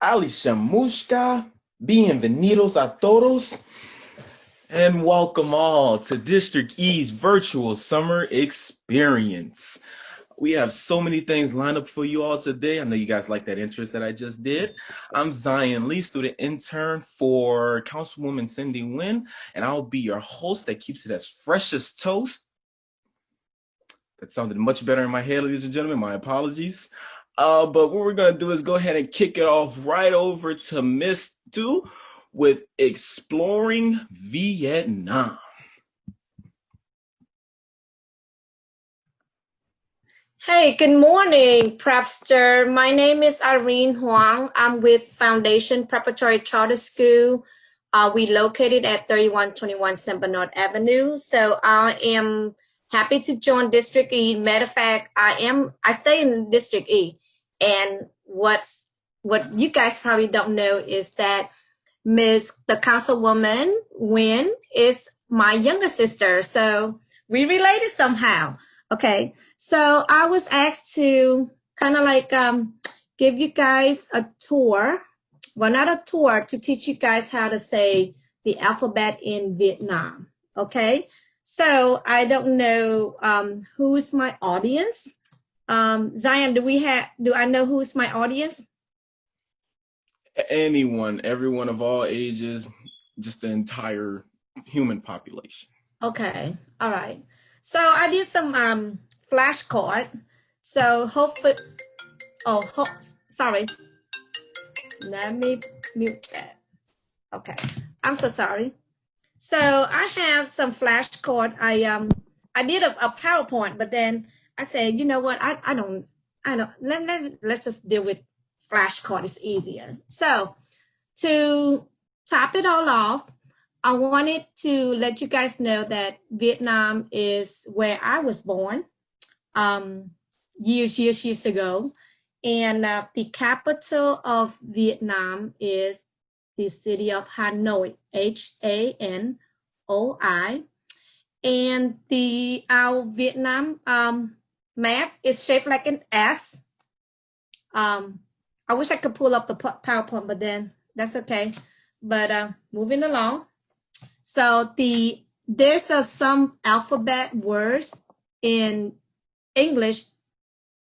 Alishamushka, bienvenidos a todos, and welcome all to District E's virtual summer experience. We have so many things lined up for you all today. I know you guys like that interest that I just did. I'm Zion Lee, student intern for Councilwoman Cindy Nguyen, and I'll be your host that keeps it as fresh as toast. That sounded much better in my head, ladies and gentlemen. My apologies. But what we're going to do is go ahead and kick it off right over to Miss Thu with Exploring Vietnam. Hey, good morning, Prepster. My name is Irene Hoang. I'm with Foundation Preparatory Charter School. We located at 3121 Simba North Avenue. So I am happy to join District E. Matter of fact, I stay in District E. And what you guys probably don't know is that the Councilwoman Nguyen is my younger sister. So we related somehow. Okay, so I was asked to kind of like give you guys a tour. Well, not a tour, to teach you guys how to say the alphabet in Vietnam. Okay, so I don't know who's my audience. Zion, do I know who's my audience? Anyone, everyone of all ages, just the entire human population. Okay, all right. So I did some flashcard. So hopefully, sorry. Let me mute that. Okay, I'm so sorry. So I have some flashcard. I did a PowerPoint, but then I said, you know what? I don't. Let's just deal with flashcard. It's easier. So to top it all off, I wanted to let you guys know that Vietnam is where I was born years ago. And the capital of Vietnam is the city of Hanoi, Hanoi. And our Vietnam map is shaped like an S. I wish I could pull up the PowerPoint, but then that's okay. But moving along. So there's some alphabet words in English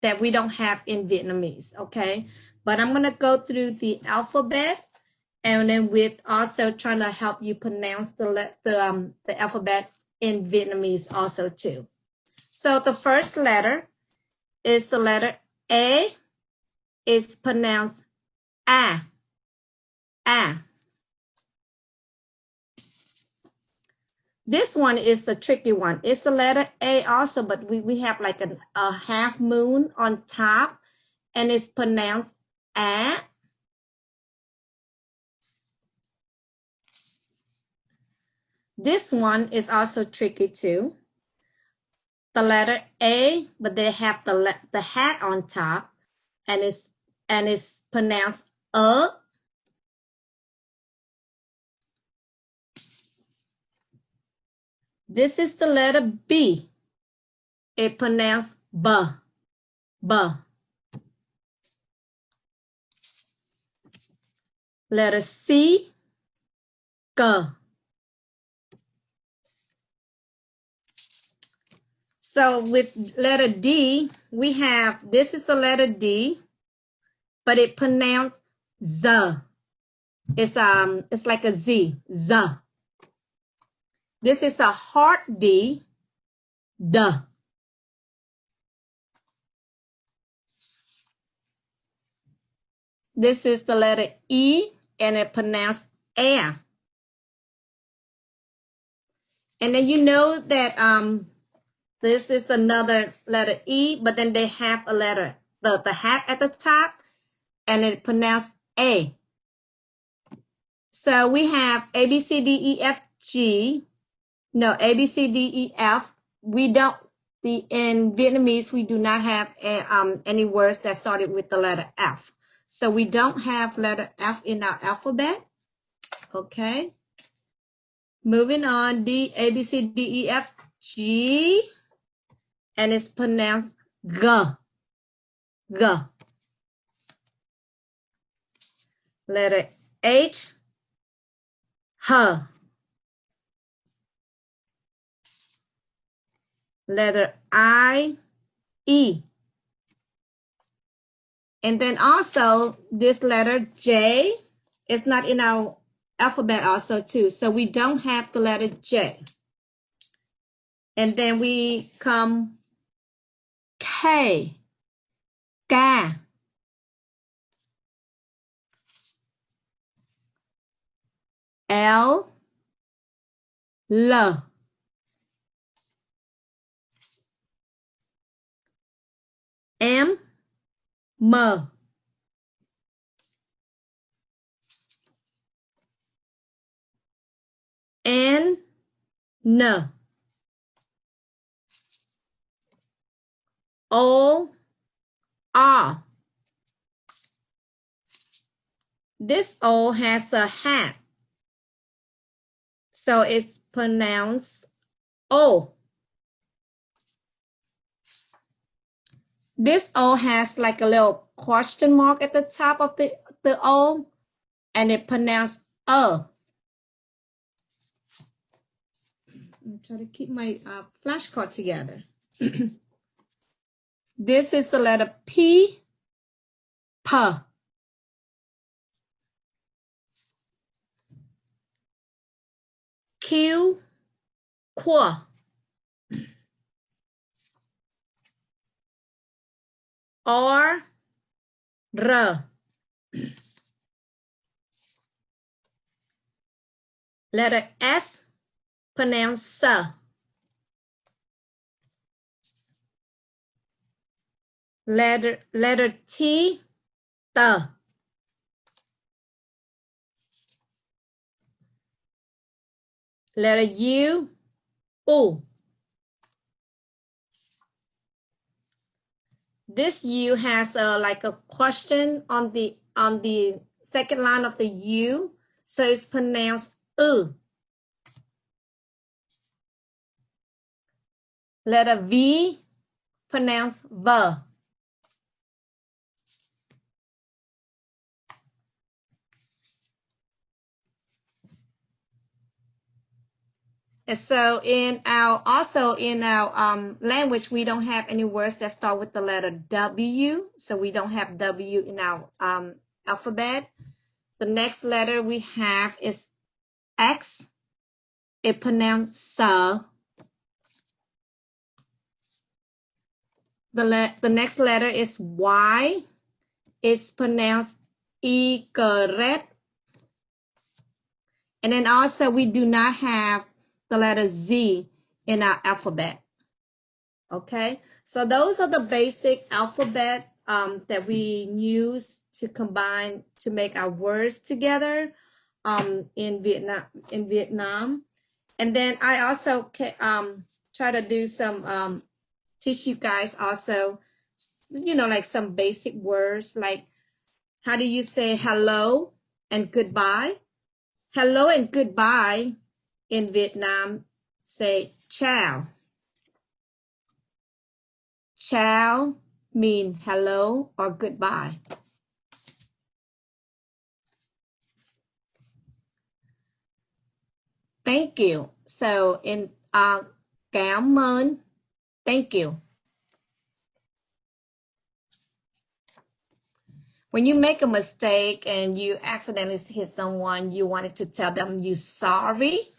that we don't have in Vietnamese, okay? But I'm gonna go through the alphabet, and then with also trying to help you pronounce the alphabet in Vietnamese also too. So the first letter is the letter A. It's pronounced A. A. This one is a tricky one. It's the letter A also, but we have like a half moon on top, and it's pronounced A. This one is also tricky too. The letter A, but they have the hat on top, and it's pronounced A. This is the letter B. It pronounced B. B. Letter C. G. So with letter D, we have, this is the letter D, but it pronounced Z. It's like a Z, Z. This is a hard D, D. This is the letter E, and it pronounced air. And then you know that this is another letter E, but then they have a letter, the hat at the top, and it pronounced A. So we have A, B, C, D, E, F, G. No, A, B, C, D, E, F. In Vietnamese, we do not have any words that started with the letter F. So we don't have letter F in our alphabet. Okay. Moving on, D, A, B, C, D, E, F, G. And it's pronounced G. G. Letter H, H. Letter I, E. And then also this letter J is not in our alphabet also too. So we don't have the letter J. And then we come K, K. L, L. M, M. N, N. O, R. This O has a hat, so it's pronounced O. This O has like a little question mark at the top of the O, and it pronounced I'm trying to keep my flashcard together. This is the letter P, P. Q, Qu. R, R. Letter S, pronounced S. Letter T, T. Letter U, U. This U has like a question on the second line of the U, so it's pronounced U. Letter V, pronounced V. And so in our language, we don't have any words that start with the letter W, so we don't have W in our alphabet. The next letter we have is X. It pronounced so. The next letter is Y. It's pronounced Ikaret. And then also we do not have the letter Z in our alphabet. Okay, so those are the basic alphabet that we use to combine to make our words together in Vietnam. And then I also try to do some teach you guys also, like some basic words, like how do you say hello and goodbye? Hello and goodbye in Vietnam say chào. Chào mean hello or goodbye. Thank you. So in cảm ơn, thank you. When you make a mistake and you accidentally hit someone, you wanted to tell them you sorry,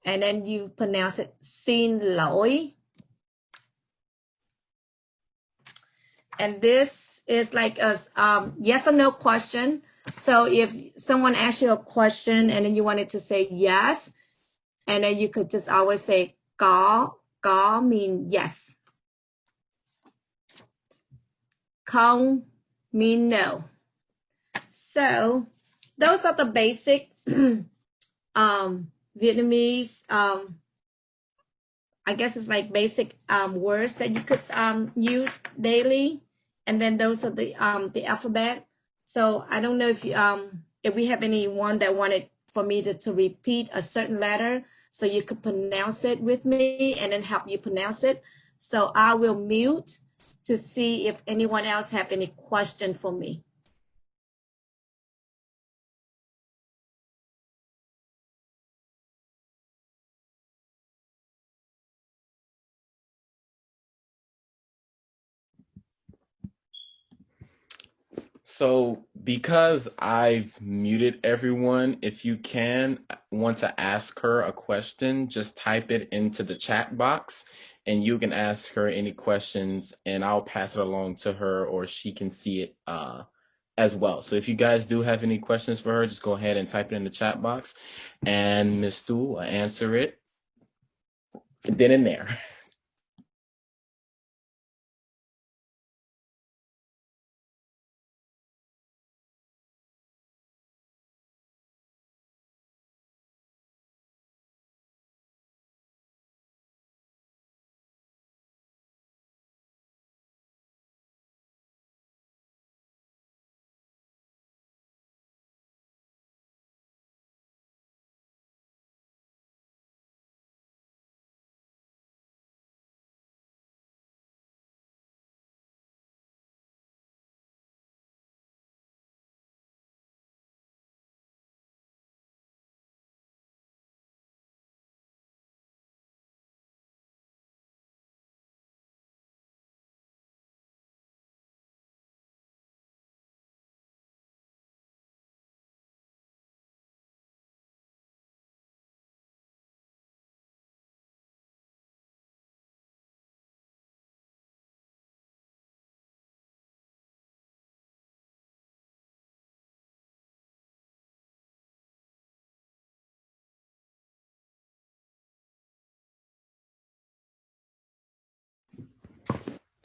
and then you pronounce it xin lỗi. And this is like a yes or no question. So if someone asks you a question and then you wanted to say yes, and then you could just always say có mean yes. Không mean no. So those are the basic Vietnamese, I guess it's like basic words that you could use daily. And then those are the alphabet. So I don't know if we have anyone that wanted for me to repeat a certain letter so you could pronounce it with me and then help you pronounce it. So I will mute to see if anyone else have any question for me. So, because I've muted everyone, if you want to ask her a question, just type it into the chat box and you can ask her any questions and I'll pass it along to her or she can see it as well. So, if you guys do have any questions for her, just go ahead and type it in the chat box and Miss Thu will answer it then and there.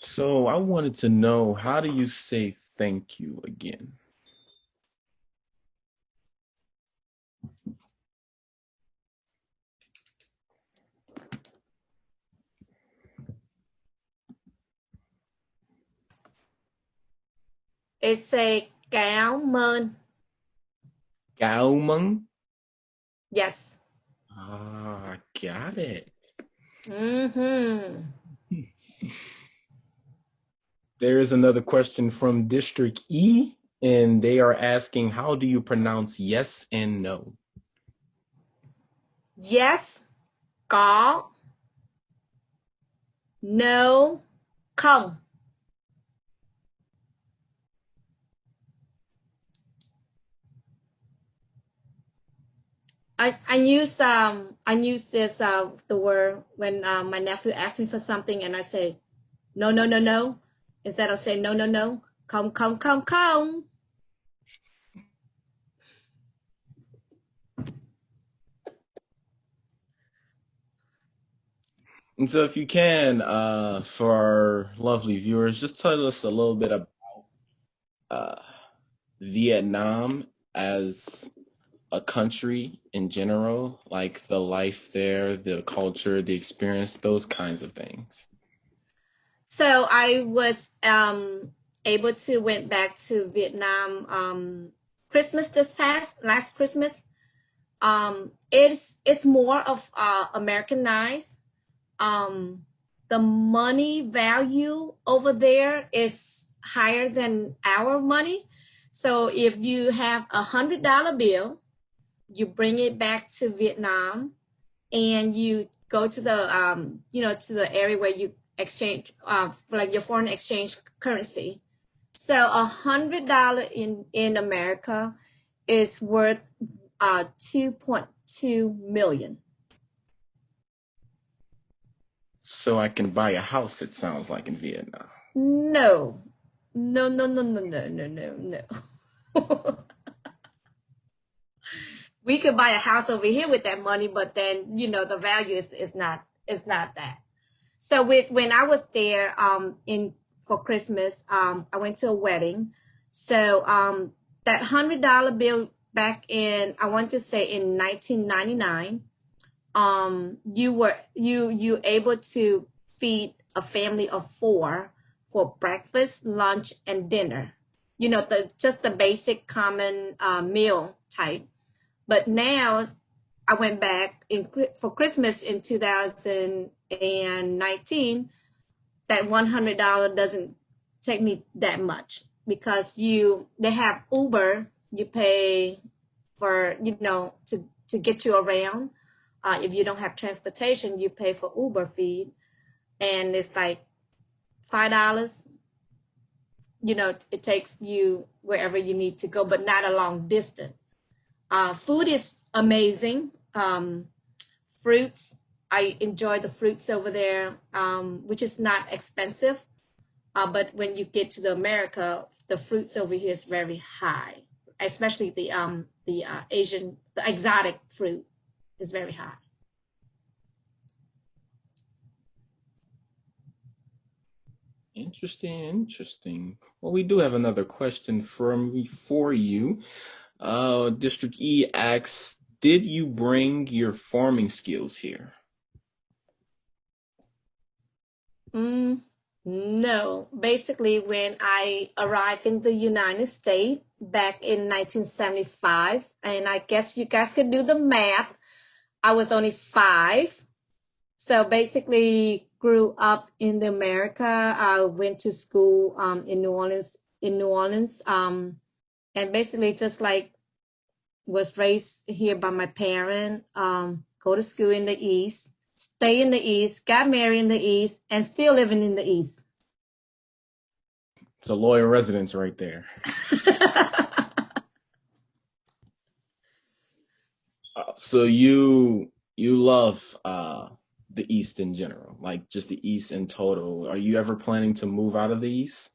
So, I wanted to know, how do you say thank you again? It's a cảm ơn. Gaumeng? Yes. Ah, got it. Mm-hmm. There is another question from District E, and they are asking, how do you pronounce yes and no? Yes, có. No, không. I use this the word when my nephew asked me for something and I say no no no no instead of saying no no no, không không không không. And so, if you can, for our lovely viewers, just tell us a little bit about uh, Vietnam as a country in general, like the life there, the culture, the experience, those kinds of things. So I was able to went back to Vietnam Christmas just passed last Christmas. It's more of Americanized. The money value over there is higher than our money. So if you have $100 bill, you bring it back to Vietnam and you go to the to the area where you exchange like your foreign exchange currency. So $100 in America is worth 2.2 million. So I can buy a house, it sounds like, in Vietnam. No, no, no, no, no, no, no, no, no. We could buy a house over here with that money, but then the value is not that. So when I was there in for Christmas, I went to a wedding. So that $100 bill back in, I want to say in 1999, you able to feed a family of four for breakfast, lunch, and dinner. Just the basic common meal type. But now I went back for Christmas in 2019. That $100 doesn't take me that much because they have Uber. You pay for to get you around. If you don't have transportation, you pay for Uber fee, and it's like $5, it takes you wherever you need to go, but not a long distance. Food is amazing. Fruits, I enjoy the fruits over there, which is not expensive. But when you get to the America, the fruits over here is very high, especially the exotic fruit is very high. Interesting, interesting. Well, we do have another question for you. District E asks, did you bring your farming skills here? Mm, no, basically, when I arrived in the United States back in 1975, and I guess you guys could do the math, I was only 5. So basically, grew up in the America. I went to school in New Orleans, and basically just like was raised here by my parent. Go to school in the East, stay in the East, got married in the East, and still living in the East. It's a loyal residence right there. So you love the East in general, like just the East in total. Are you ever planning to move out of the East?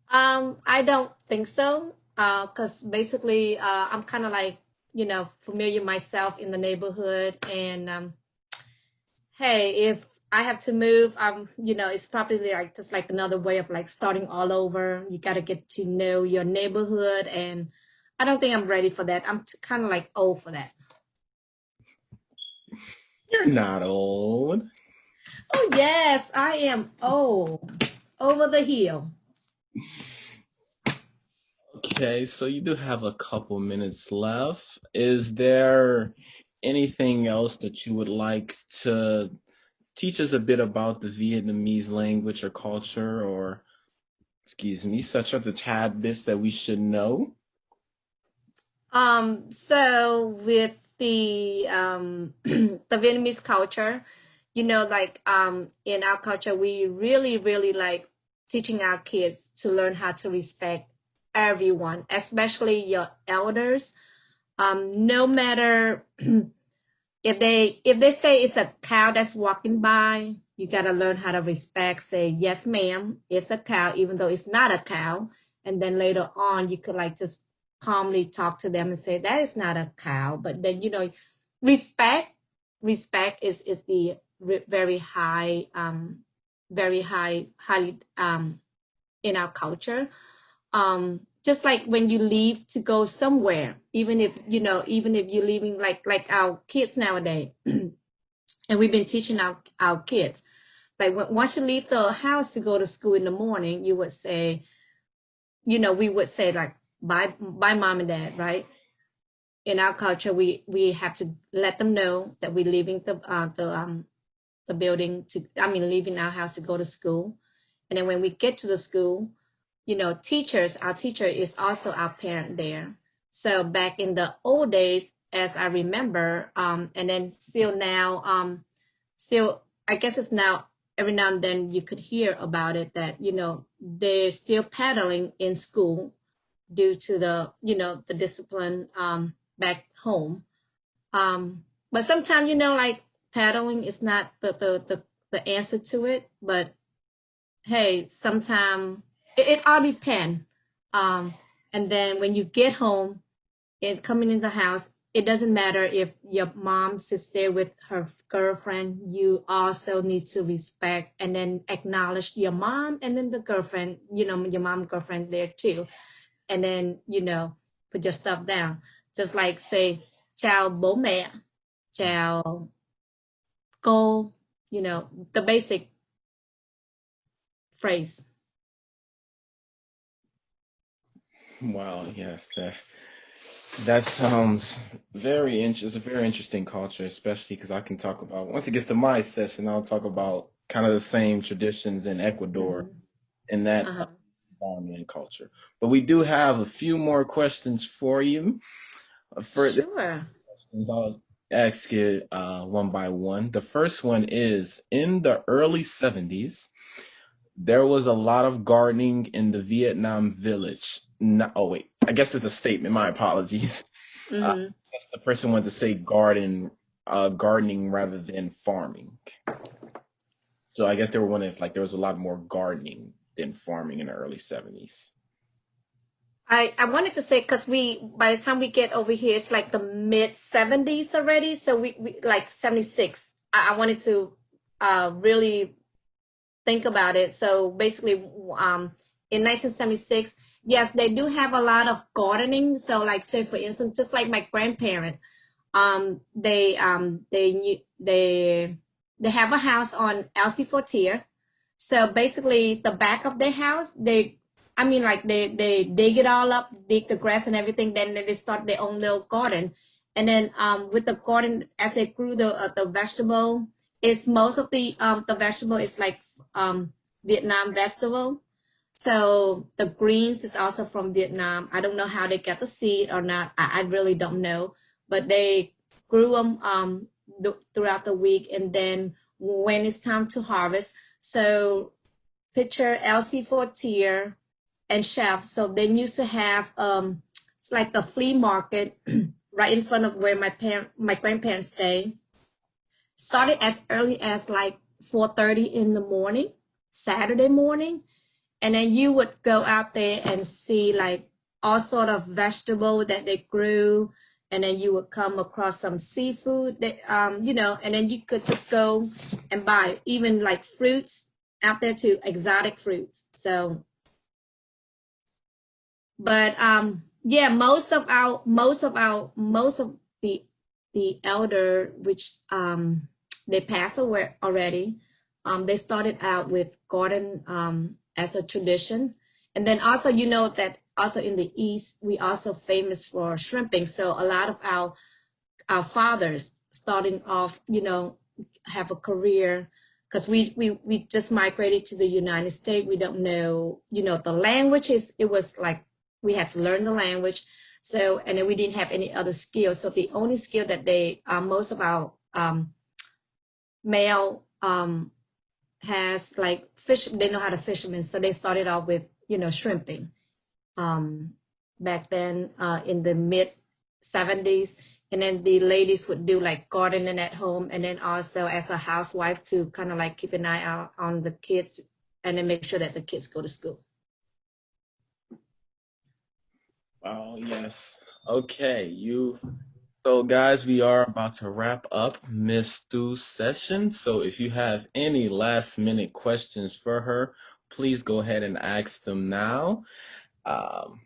I don't think so. Because basically, I'm kind of like, familiar myself in the neighborhood. And hey, if I have to move, it's probably like just like another way of like starting all over. You got to get to know your neighborhood. And I don't think I'm ready for that. I'm kind of like old for that. You're not old. Oh, yes, I am old. Over the hill. Okay, so you do have a couple minutes left. Is there anything else that you would like to teach us a bit about the Vietnamese language or culture, or, excuse me, such other tad bits that we should know? So with the the Vietnamese culture, like in our culture, we really, really like teaching our kids to learn how to respect everyone, especially your elders. No matter if they say it's a cow that's walking by, you gotta learn how to respect. Say yes, ma'am, it's a cow, even though it's not a cow. And then later on, you could like just calmly talk to them and say that is not a cow. But then respect respect is the very high highly in our culture. Just like when you leave to go somewhere, even if you're leaving like our kids nowadays, and we've been teaching our kids like once you leave the house to go to school in the morning, you would say, we would say like bye mom and dad, right? In our culture, we have to let them know that we're leaving the building to, I mean, leaving our house to go to school. And then when we get to the school, our teacher is also our parent there. So back in the old days, as I remember, and then still now, still, I guess it's now every now and then you could hear about it that, they're still paddling in school due to the discipline back home. But sometimes, like paddling is not the answer to it, but hey, sometimes it all depends. Um, and then when you get home and coming in the house, it doesn't matter if your mom sits there with her girlfriend. You also need to respect and then acknowledge your mom and then the girlfriend, your mom girlfriend there too. And then, put your stuff down. Just like say, chào bố mẹ, chào cô, the basic phrase. Wow, yes, that sounds very interesting. It's a very interesting culture, especially because I can talk about, once it gets to my session, I'll talk about kind of the same traditions in Ecuador Mhm. in that Uh-huh. environment and culture. But we do have a few more questions for you. For the Sure. questions, I'll ask it one by one. The first one is, in the early 70s, There was a lot of gardening in the Vietnam village. No, oh wait, I guess it's a statement. My apologies. Uh, Hmm. guess the person wanted to say gardening rather than farming. So I guess they were wondering if like there was a lot more gardening than farming in the early 70s. I wanted to say because by the time we get over here, it's like the mid 70s already. So we like 76. I wanted to really think about it. So basically, in 1976, yes, they do have a lot of gardening. So like say for instance, just like my grandparent, they have a house on LC Fortier. So basically, the back of their house, I mean, like they dig it all up, dig the grass and everything. Then they start their own little garden, and then with the garden, as they grew the vegetable, it's most of the vegetable is like Vietnam vegetable. So the greens is also from Vietnam. I don't know how they get the seed or not. I really don't know, but they grew them throughout the week, and then when it's time to harvest, so picture LC Fortier and Chef. So they used to have it's like a flea market right in front of where my grandparents stay. Started as early as like 4:30 in the morning, Saturday morning, and then you would go out there and see like all sort of vegetable that they grew, and then you would come across some seafood that and then you could just go and buy even like fruits out there too, exotic fruits. So but yeah, most of the elder, which they passed away already, they started out with garden as a tradition. And then also that also in the east we also famous for shrimping. So a lot of our fathers starting off, have a career, because we just migrated to the United States. We don't know, the language it was like we had to learn the language. So, and then we didn't have any other skills. So the only skill that most of our male has like fish, they know how to fishermen. So they started off with, shrimping um, back then in the mid 70s. And then the ladies would do like gardening at home, and then also as a housewife to kind of like keep an eye out on the kids and then make sure that the kids go to school. Oh, yes. Okay, you. So, guys, we are about to wrap up Miss Stu's session. So, if you have any last minute questions for her, please go ahead and ask them now. Um,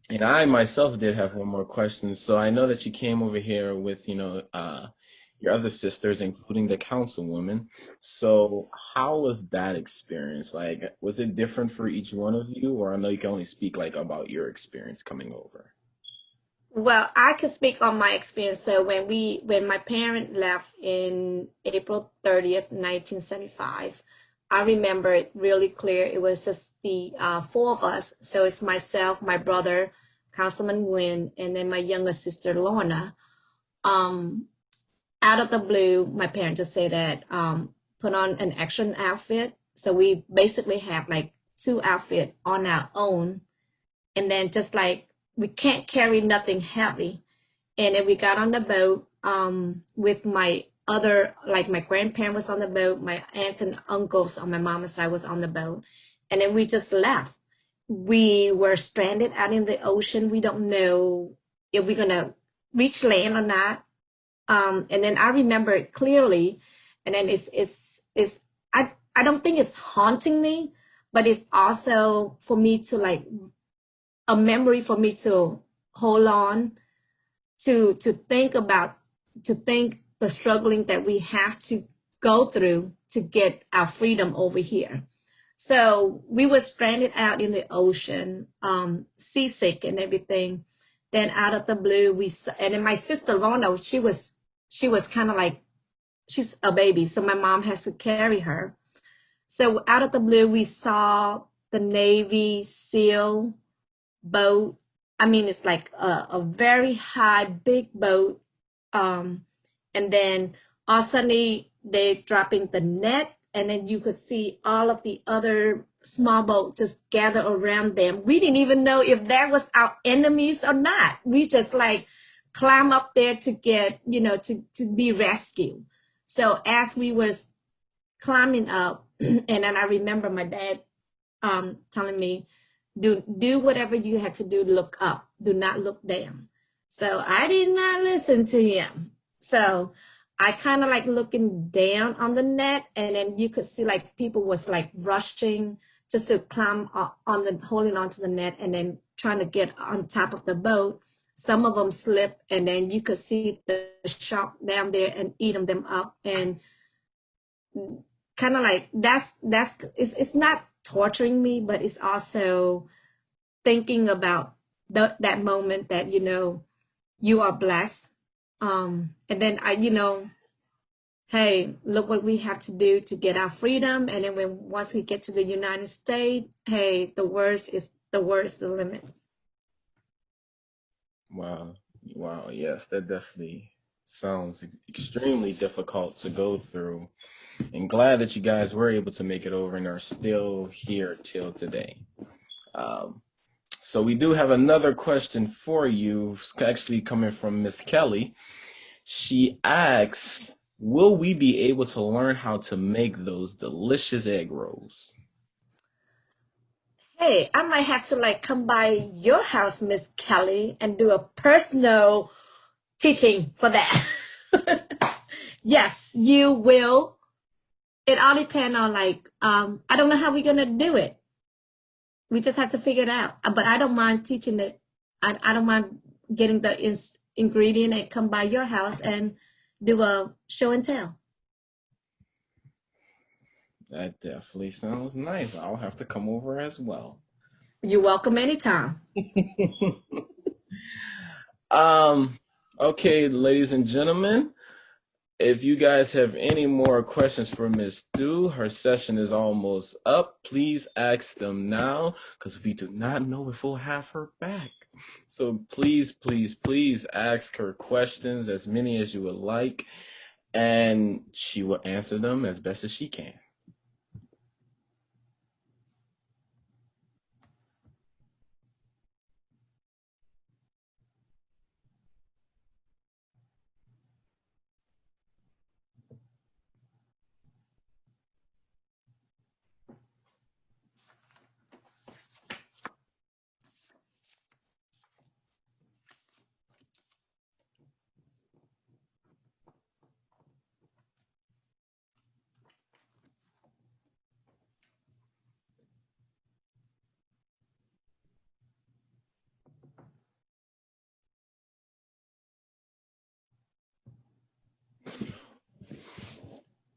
and I myself did have one more question. So, I know that you came over here with, your other sisters, including the councilwoman. So, how was that experience? Like, was it different for each one of you? Or I know you can only speak like about your experience coming over. Well, I could speak on my experience. So when my parent left in April 30th, 1975, I remember it really clear. It was just the four of us. So it's myself, my brother, Councilman Nguyen, and then my younger sister, Lorna. Um, Out of the blue, my parents just say that put on an action outfit. So we basically have like two outfits on our own, and then just like we can't carry nothing heavy. And then we got on the boat with my other, like my grandparents was on the boat, my aunts and uncles on my mama's side was on the boat, and then we just left. We were stranded out in the ocean. We don't know if we're gonna reach land or not. And then I remember it clearly, and then it's I don't think it's haunting me, but it's also for me to like a memory for me to hold on to think about, to think the struggling that we have to go through to get our freedom over here. So we were stranded out in the ocean, seasick and everything. Then out of the blue, and then my sister Lorna, she was kind of like, she's a baby, so my mom has to carry her. So out of the blue, we saw the Navy SEAL boat. I mean, it's like a very high, big boat. Um, and then all of a sudden they dropping the net. and then you could see all of the other small boats just gather around them. We didn't even know if that was our enemies or not. We just like climb up there to get, to be rescued. So as we was climbing up, and then I remember my dad telling me, do whatever you had to do, look up, do not look down. So I did not listen to him. So I kind of like looking down on the net, and then you could see like people was like rushing just to climb on the, holding onto the net and then trying to get on top of the boat. Some of them slipped, and then you could see the shark down there and eating them up. And kind of like it's not torturing me, but it's also thinking about that moment that you are blessed, and then hey, look what we have to do to get our freedom. And then once we get to the United States, hey, the worst is the limit. Wow. Wow. Yes, that definitely sounds extremely difficult to go through. And glad that you guys were able to make it over and are still here till today. Um, so we do have another question for you, it's actually coming from Miss Kelly. She asks, will we be able to learn how to make those delicious egg rolls? Hey, I might have to like come by your house, Miss Kelly, and do a personal teaching for that. Yes, you will. It all depends on like, I don't know how we're gonna do it. We just have to figure it out. But I don't mind teaching it. I don't mind getting the ingredient and come by your house and do a show and tell. That definitely sounds nice. I'll have to come over as well. You're welcome anytime. Okay, ladies and gentlemen, if you guys have any more questions for Miss Thu, her session is almost up. Please ask them now because we do not know if we'll have her back. So please, please, please ask her questions, as many as you would like, and she will answer them as best as she can.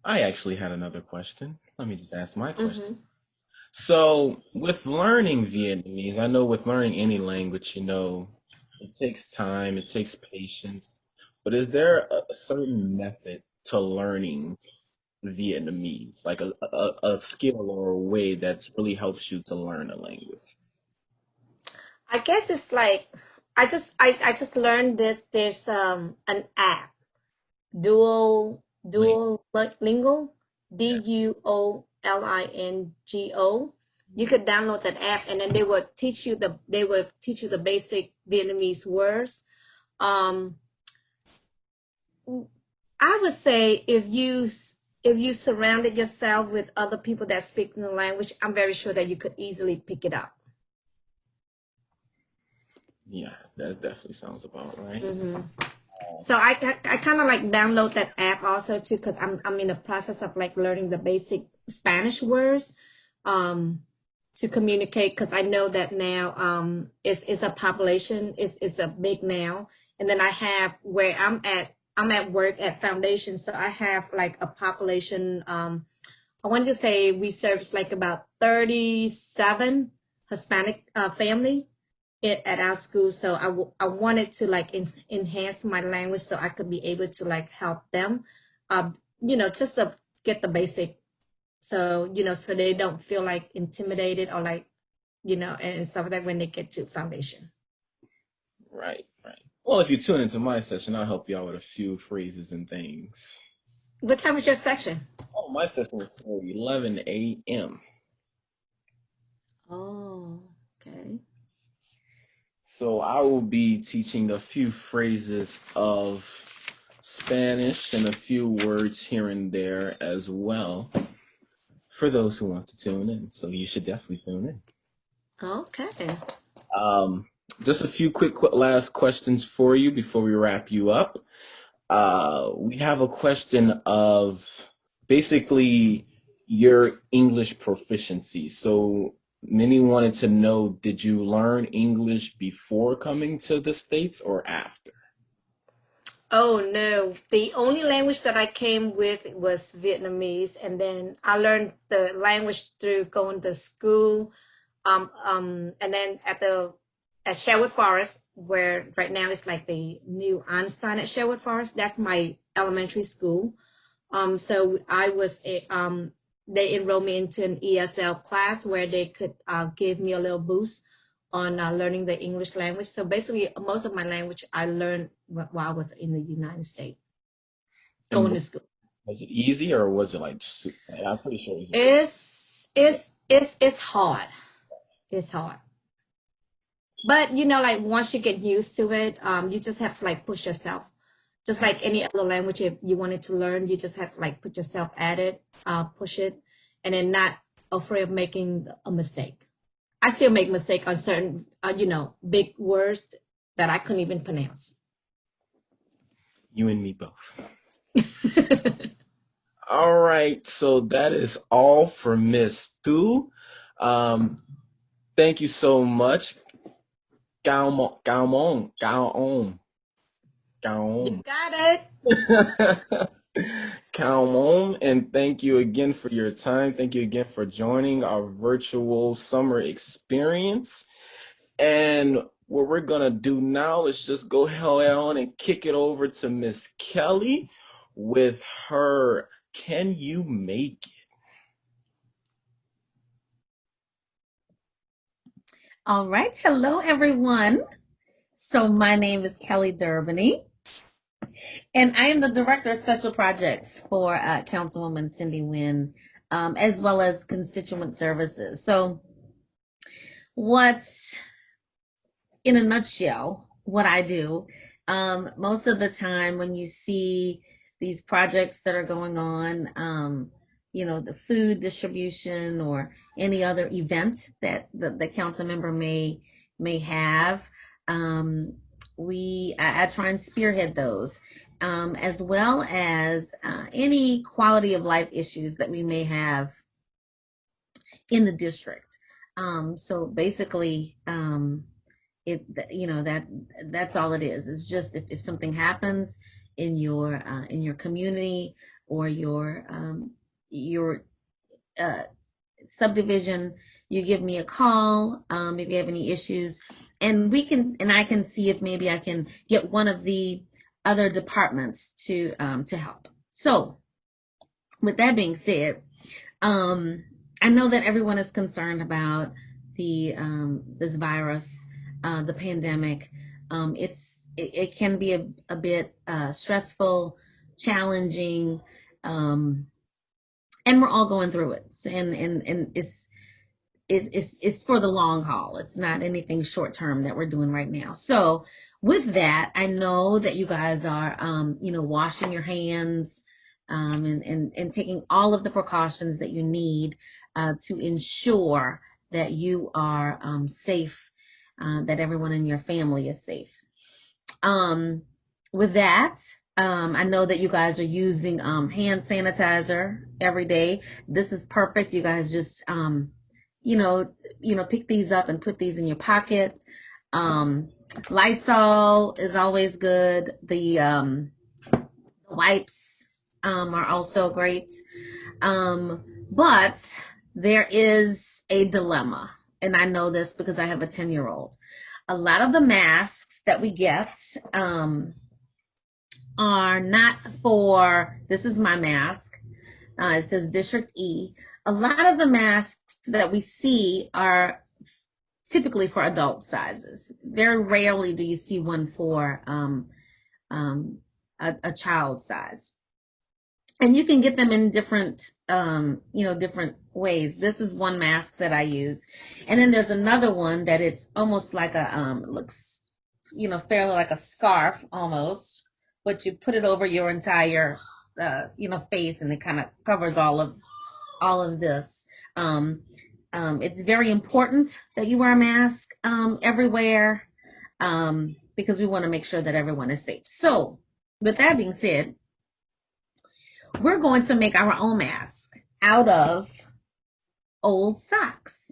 I actually had another question. Let me just ask my question. Mm-hmm. So, with learning Vietnamese, I know with learning any language, it takes time, it takes patience, but is there a certain method to learning Vietnamese, like a skill or a way that really helps you to learn a language? I guess it's like I just learned this. There's an app, Link. Duolingo, Yeah. Duolingo. You could download that app, and then they would teach you the basic Vietnamese words. Um, I would say if you surrounded yourself with other people that speak the language, I'm very sure that you could easily pick it up. Yeah, that definitely sounds about right. Hmm. So I kind of like download that app also too, because I'm in the process of like learning the basic Spanish words, um, to communicate, because I know that now it's a population, it's a big now. And then I have where I'm at work at foundation, so I have like a population. I wanted to say we service like about 37 Hispanic family at our school. So I wanted to like enhance my language so I could be able to like help them, just to get the basic. So, so they don't feel like intimidated or like, and stuff like that when they get to foundation. Right, right. Well, if you tune into my session, I'll help you out with a few phrases and things. What time is your section? Oh, my session is for 11 a.m. Oh, okay. So I will be teaching a few phrases of Spanish and a few words here and there as well for those who want to tune in. So you should definitely tune in. Okay. Um, just a few quick last questions for you before we wrap you up. We have a question of basically your English proficiency. So many wanted to know, did you learn English before coming to the States or after? Oh no, the only language that I came with was Vietnamese, and then I learned the language through going to school. And then at Sherwood Forest, where right now it's like the new Einstein at Sherwood Forest. That's my elementary school. So they enrolled me into an ESL class where they could give me a little boost on learning the English language. So basically, most of my language I learned while I was in the United States, And going to school. was it easy or was it like, I'm pretty sure it was very, It's hard. It's hard. But like once you get used to it, you just have to like push yourself. Just like any other language, if you wanted to learn, you just have to like put yourself at it, push it, and then not afraid of making a mistake. I still make mistake on certain, big words that I couldn't even pronounce. you and me both. All right, so that is all for Miss Thu. Um, thank you so much. Cao mong, cao mong, cao on, cao You on. got it. Come on, and thank you again for your time. Thank you again for joining our virtual summer experience. And what we're gonna do now is just go ahead on and kick it over to Miss Kelly with her Can You Make It? All right. Hello, everyone. So my name is Kelly Durbany, and I am the Director of Special Projects for Councilwoman Cindy Wynn, as well as Constituent Services. So what's, in a nutshell, what I do, most of the time when you see these projects that are going on, the food distribution or any other event that the council member may have, um, I try and spearhead those, as well as any quality of life issues that we may have in the district. So basically, it that's all it is. It's just if something happens in your community or your uh, subdivision, you give me a call if you have any issues, and I can see if maybe I can get one of the other departments to help. So with that being said, I know that everyone is concerned about the this virus, the pandemic. It can be a bit stressful, challenging, and we're all going through it. And it's for the long haul. It's not anything short term that we're doing right now. So with that, I know that you guys are washing your hands, and taking all of the precautions that you need to ensure that you are safe, that everyone in your family is safe. With that, I know that you guys are using hand sanitizer every day. This is perfect. You guys just pick these up and put these in your pocket. Lysol is always good. The wipes are also great. But there is a dilemma, and I know this because I have a 10-year-old. A lot of the masks that we get are not for, this is my mask. It says District E. A lot of the masks that we see are typically for adult sizes. Very rarely do you see one for a child size. And you can get them in different, different ways. This is one mask that I use. And then there's another one that it's almost like a, looks, fairly like a scarf almost, but you put it over your entire, face, and it kind of covers all of this. It's very important that you wear a mask, everywhere, because we want to make sure that everyone is safe. So with that being said, we're going to make our own mask out of old socks.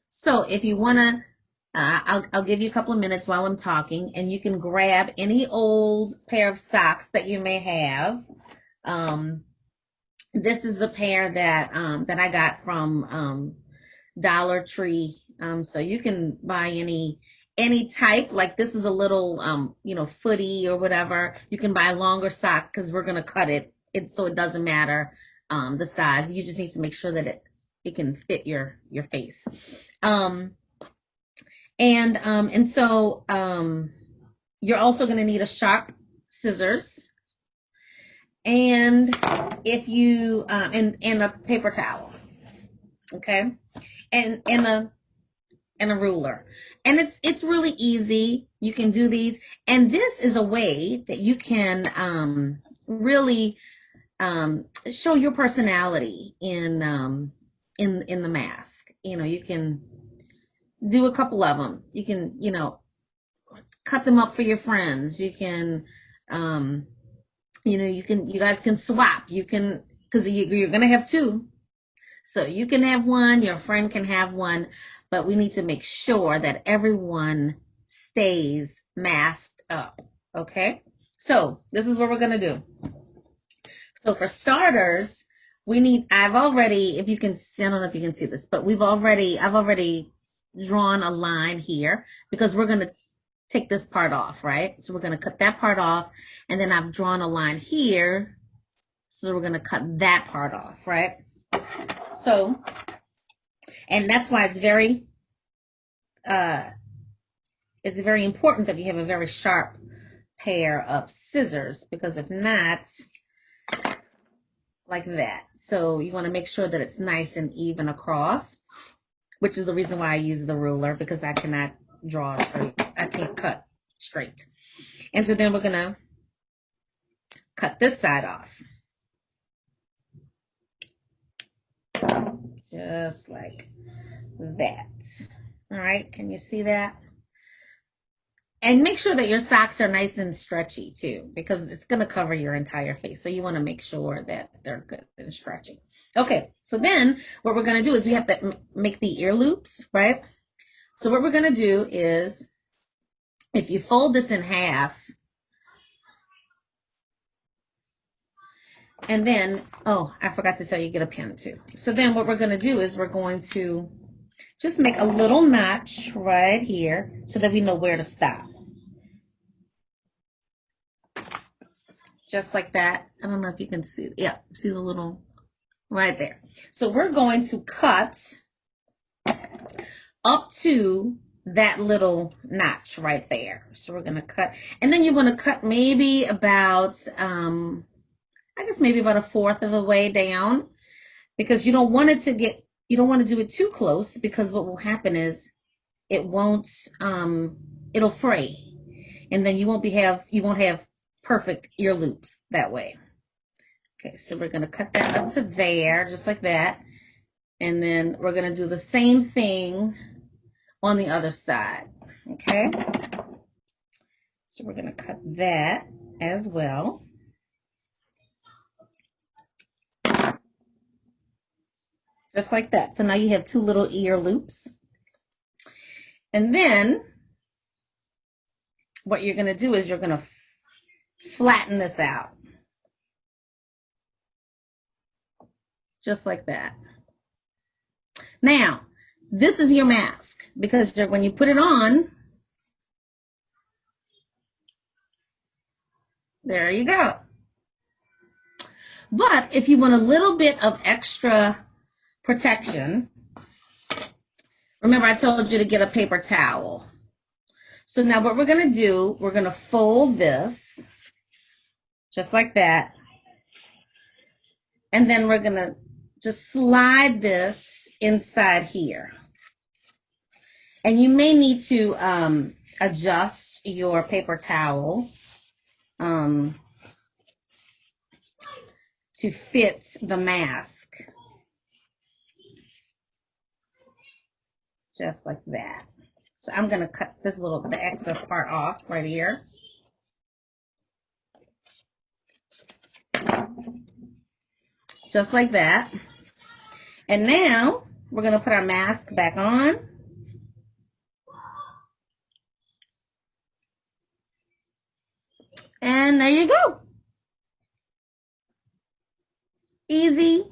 So if you want to, I'll give you a couple of minutes while I'm talking, and you can grab any old pair of socks that you may have. This is a pair that I got from Dollar Tree. So you can buy any type. Like this is a little footy or whatever. You can buy a longer sock because we're gonna cut it. So it doesn't matter the size. You just need to make sure that it can fit your face. And so you're also going to need a sharp scissors, and if you and a paper towel, okay, and a ruler. And it's really easy. You can do these, and this is a way that you can really show your personality in the mask. You can do a couple of them. You can, cut them up for your friends. You can, you guys can swap. You can, because you're going to have two. So you can have one, your friend can have one, but we need to make sure that everyone stays masked up. Okay. So this is what we're going to do. So for starters, I've already, if you can, I don't know if you can see this, but I've already drawn a line here because we're going to take this part off, right? So we're going to cut that part off, and then I've drawn a line here. So we're going to cut that part off, right? So, and that's why it's very important that you have a very sharp pair of scissors, because if not, like that. So you want to make sure that it's nice and even across, which is the reason why I use the ruler, because I cannot draw straight. I can't cut straight. And so then we're going to cut this side off. Just like that. All right, can you see that? And make sure that your socks are nice and stretchy too, because it's going to cover your entire face. So you want to make sure that they're good and stretchy. Okay, so then what we're going to do is we have to make the ear loops, right? So what we're going to do is, if you fold this in half, and then, oh, I forgot to tell you, get a pen too. So then what we're going to do is we're going to just make a little notch right here so that we know where to stop. Just like that. I don't know if you can see. Yeah, see the little right there. So we're going to cut up to that little notch right there. So we're going to cut, and then you want to cut maybe about, I guess maybe about a fourth of the way down, because you don't want to do it too close, because what will happen is it'll fray, and then you won't have perfect ear loops that way. Okay, so we're going to cut that up to there, just like that. And then we're going to do the same thing on the other side. Okay, so we're going to cut that as well. Just like that. So now you have two little ear loops. And then what you're going to do is you're going to flatten this out. Just like that. Now, this is your mask, because when you put it on, there you go. But if you want a little bit of extra protection, remember I told you to get a paper towel. So now what we're going to do, we're going to fold this just like that. And then we're going to just slide this inside here. And you may need to adjust your paper towel to fit the mask. Just like that. So I'm going to cut this the excess part off right here. Just like that. And now we're going to put our mask back on. And there you go. Easy,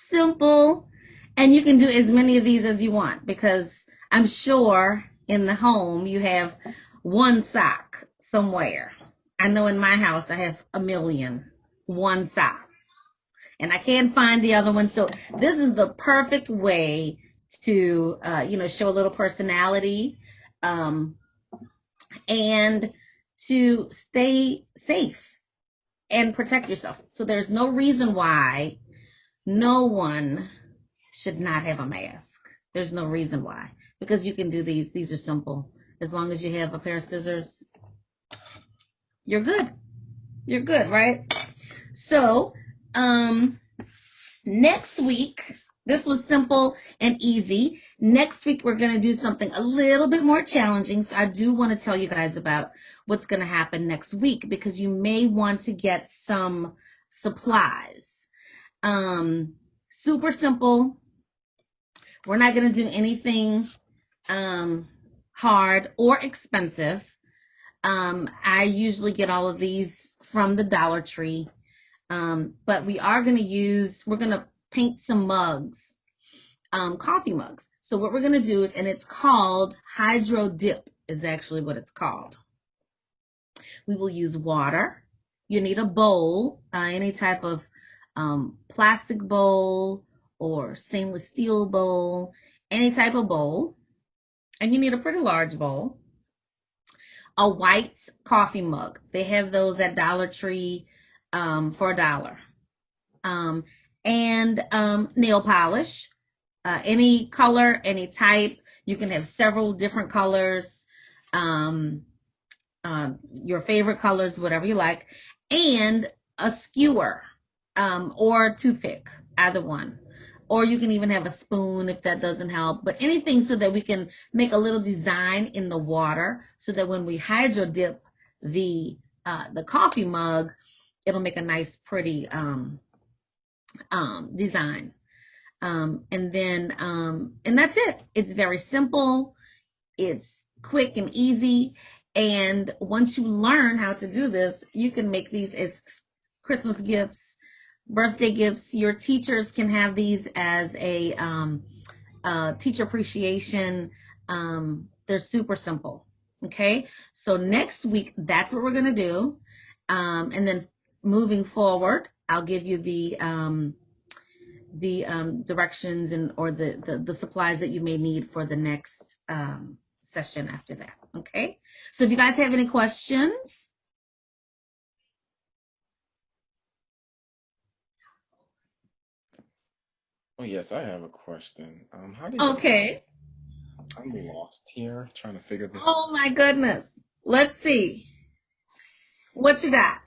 simple, and you can do as many of these as you want, because I'm sure in the home you have one sock somewhere. I know in my house I have a million, one sock, and I can't find the other one. So this is the perfect way to show a little personality and to stay safe and protect yourself. So there's no reason why no one should not have a mask. There's no reason why, because you can do these. These are simple. As long as you have a pair of scissors, you're good. You're good, right? So next week, this was simple and easy. Next week, we're going to do something a little bit more challenging. So I do want to tell you guys about what's going to happen next week, because you may want to get some supplies. Super simple. We're not going to do anything hard or expensive. I usually get all of these from the Dollar Tree. But we're going to paint some mugs, coffee mugs. So what we're going to do is, and it's called Hydro Dip is actually what it's called. We will use water. You need a bowl, any type of plastic bowl or stainless steel bowl, any type of bowl. And you need a pretty large bowl. A white coffee mug. They have those at Dollar Tree for $1. And nail polish, any color, any type. You can have several different colors, your favorite colors, whatever you like, and a skewer or a toothpick, either one. Or you can even have a spoon if that doesn't help, but anything so that we can make a little design in the water, so that when we hydro dip the coffee mug, it'll make a nice, pretty design. And that's it. It's very simple. It's quick and easy. And once you learn how to do this, you can make these as Christmas gifts, birthday gifts. Your teachers can have these as a teacher appreciation. They're super simple. Okay. So next week, that's what we're going to do. And then moving forward, I'll give you the directions or the supplies that you may need for the next session after that. Okay. So if you guys have any questions. Oh, yes, I have a question. Okay. I'm lost here, trying to figure this out. Oh my goodness. Let's see. What you got?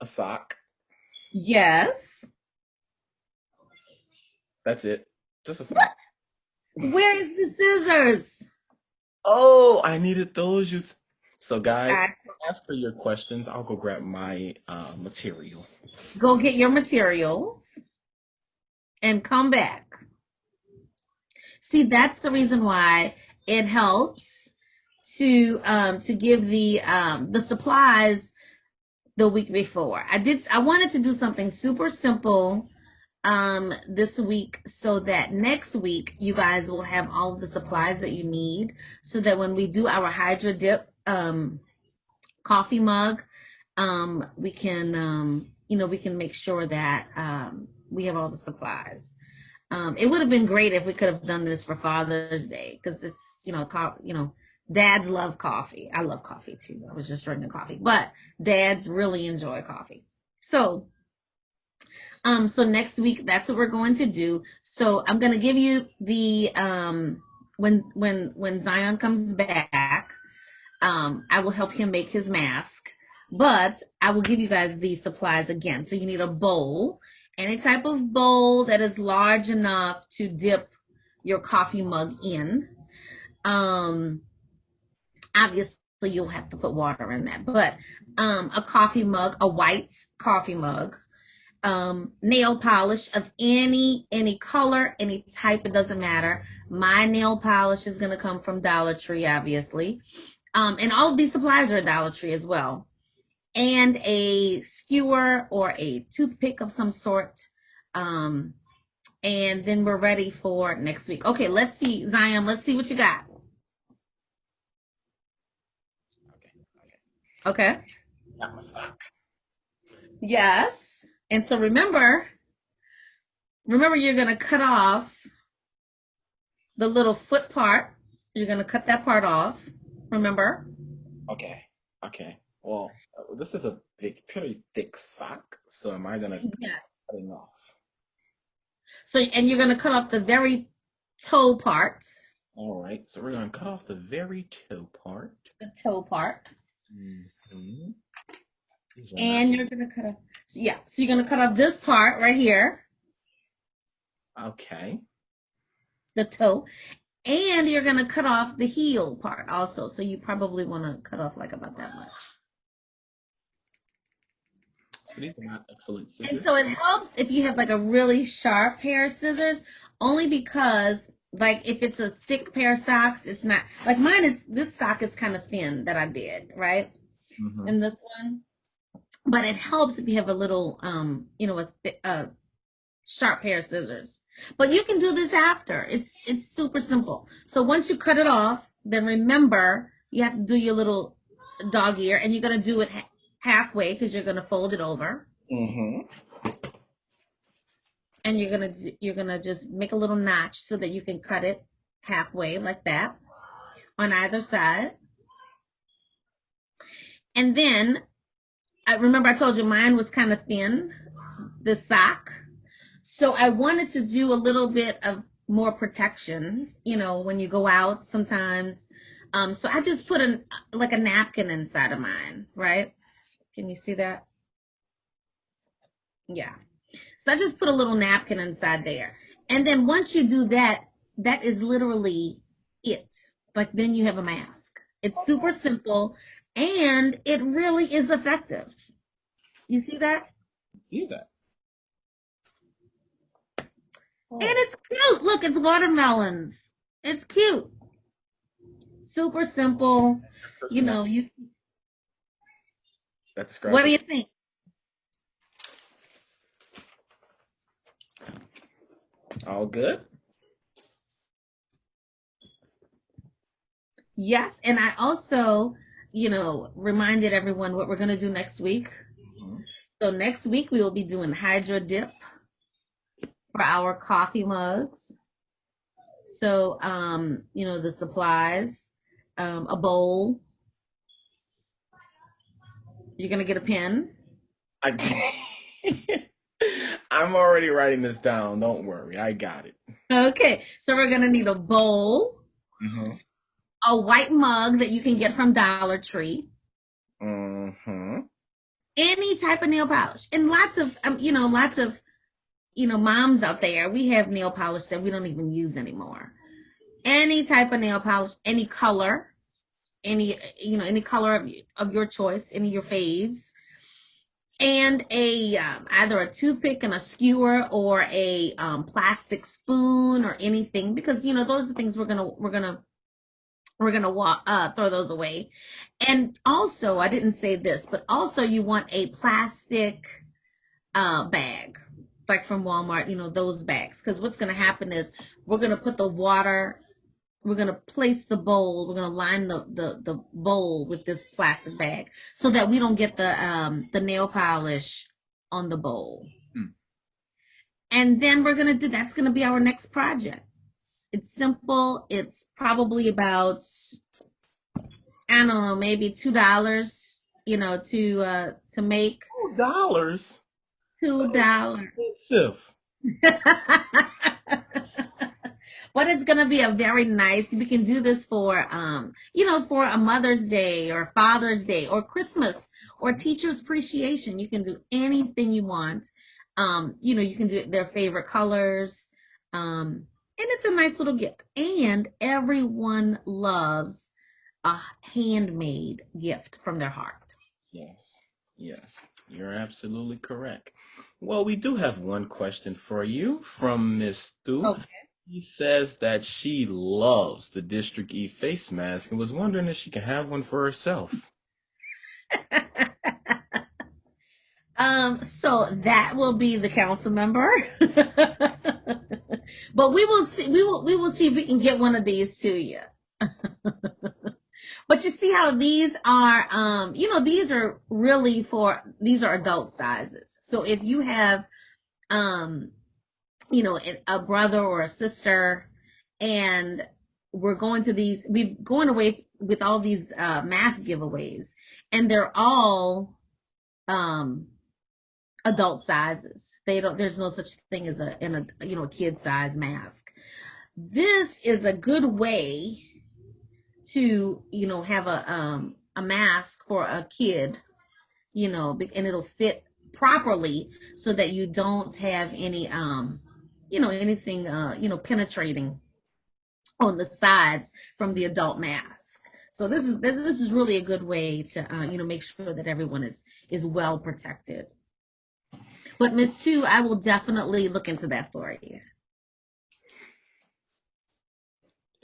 A sock. Yes. That's it. Just a sock. Where's the scissors? Oh, I needed those. So, guys, ask for your questions. I'll go grab my material. Go get your materials and come back. See, that's the reason why it helps to give the supplies the week before. I wanted to do something super simple this week, so that next week you guys will have all of the supplies that you need, so that when we do our Hydro Dip coffee mug, we can we can make sure that we have all the supplies. It would have been great if we could have done this for Father's Day, because this, dads love coffee. I love coffee too. I was just drinking coffee, but dads really enjoy coffee. So So next week, that's what we're going to do. So I'm going to give you the when Zion comes back, I will help him make his mask, but I will give you guys the supplies again. So you need a bowl, any type of bowl that is large enough to dip your coffee mug in. Obviously you'll have to put water in that, but a coffee mug, a white coffee mug, nail polish of any color, any type, it doesn't matter. My nail polish is going to come from Dollar Tree, obviously. And all of these supplies are at Dollar Tree as well. And a skewer or a toothpick of some sort. And then we're ready for next week. Okay, let's see, Zion, let's see what you got. Okay. Got my sock. Yes. And so remember you're going to cut off the little foot part. You're going to cut that part off. Remember? Okay. Well, this is a pretty thick sock, so am I gonna cut it off? So, and you're going to cut off the very toe part. All right, so we're gonna cut off the very toe part. The toe part. Mm-hmm. And you're going to cut off, so you're going to cut off this part right here. Okay. The toe. And you're going to cut off the heel part also. So you probably want to cut off like about that much. So these are not excellent scissors. And so it helps if you have like a really sharp pair of scissors, only because like if it's a thick pair of socks, it's not, like mine is, this sock is kind of thin that I did, right? Mm-hmm. And this one. But it helps if you have a little, a sharp pair of scissors. But you can do this after. It's super simple. So once you cut it off, then remember you have to do your little dog ear, and you're gonna do it halfway because you're gonna fold it over. Mm-hmm. And you're gonna just make a little notch so that you can cut it halfway like that on either side. And then I remember I told you mine was kind of thin, the sock. So I wanted to do a little bit of more protection, when you go out sometimes. So I just put a napkin inside of mine, right? Can you see that? Yeah. So I just put a little napkin inside there. And then once you do that, that is literally it. Like then you have a mask. It's super simple and it really is effective. You see that? See that. Oh. And it's cute. Look, it's watermelons. It's cute. Super simple. That's what do you think? All good? Yes, and I also, reminded everyone what we're going to do next week. Mm-hmm. So next week we will be doing hydro dip for our coffee mugs. So, the supplies, a bowl. You're going to get a pen. I'm already writing this down. Don't worry. I got it. Okay. So we're going to need a bowl, mm-hmm. a white mug that you can get from Dollar Tree, mm-hmm. any type of nail polish, and lots of moms out there, we have nail polish that we don't even use anymore. Any type of nail polish, any color, any color of your choice, any of your faves. And either a toothpick and a skewer or a plastic spoon or anything, because those are things we're gonna throw those away. And also, I didn't say this, but also you want a plastic bag, like from Walmart, those bags, because what's gonna happen is we're gonna put the water. We're going to place the bowl. We're going to line the bowl with this plastic bag so that we don't get the nail polish on the bowl. And then that's going to be our next project. It's simple. It's probably about, I don't know, maybe $2, to make. $2? $2. Expensive. But it's going to be a very nice, we can do this for, for a Mother's Day or Father's Day or Christmas or Teacher's Appreciation. You can do anything you want. You can do their favorite colors. And it's a nice little gift. And everyone loves a handmade gift from their heart. Yes, yes, you're absolutely correct. Well, we do have one question for you from Miss Thu. Okay. She says that she loves the District E face mask and was wondering if she can have one for herself. So that will be the council member. But we will see, we will see if we can get one of these to you. But you see how these are, these are really these are adult sizes. So if you have, a brother or a sister, and we're going away with all these mask giveaways, and they're all adult sizes. There's no such thing as a kid size mask. This is a good way to, have a mask for a kid, and it'll fit properly so that you don't have any, anything, penetrating on the sides from the adult mask. So this is really a good way to, make sure that everyone is well protected. But Miss Thu, I will definitely look into that for you.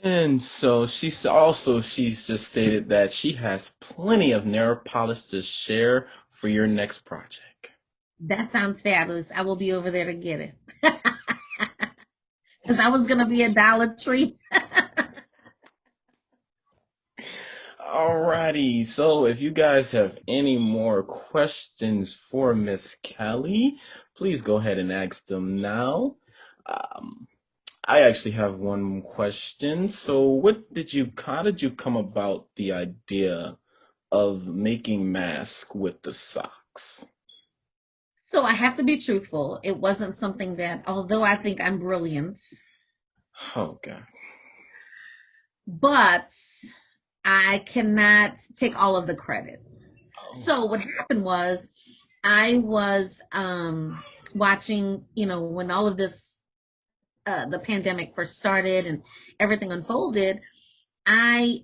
And so she's just stated that she has plenty of nail polish to share for your next project. That sounds fabulous. I will be over there to get it. Because I was going to be a Dollar Tree. Alrighty, so if you guys have any more questions for Miss Kelly, please go ahead and ask them now. I actually have one question. So how did you come about the idea of making masks with the socks? So I have to be truthful. It wasn't something that, although I think I'm brilliant, Okay. but I cannot take all of the credit. Oh. So what happened was I was watching, when all of this, the pandemic first started and everything unfolded, I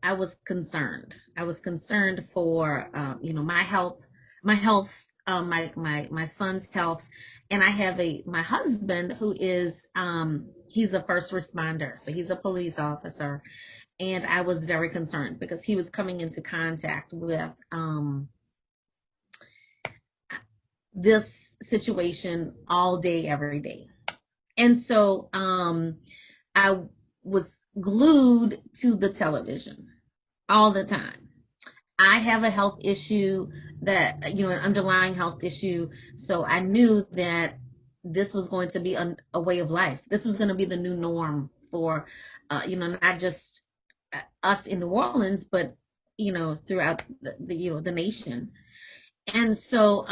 was concerned. I was concerned for, my health, my son's health. And I have my husband who is, he's a first responder. So he's a police officer. And I was very concerned because he was coming into contact with this situation all day, every day. And so I was glued to the television all the time. I have a health issue that, an underlying health issue. So I knew that this was going to be a way of life. This was going to be the new norm for, not just us in New Orleans, but throughout the nation. And so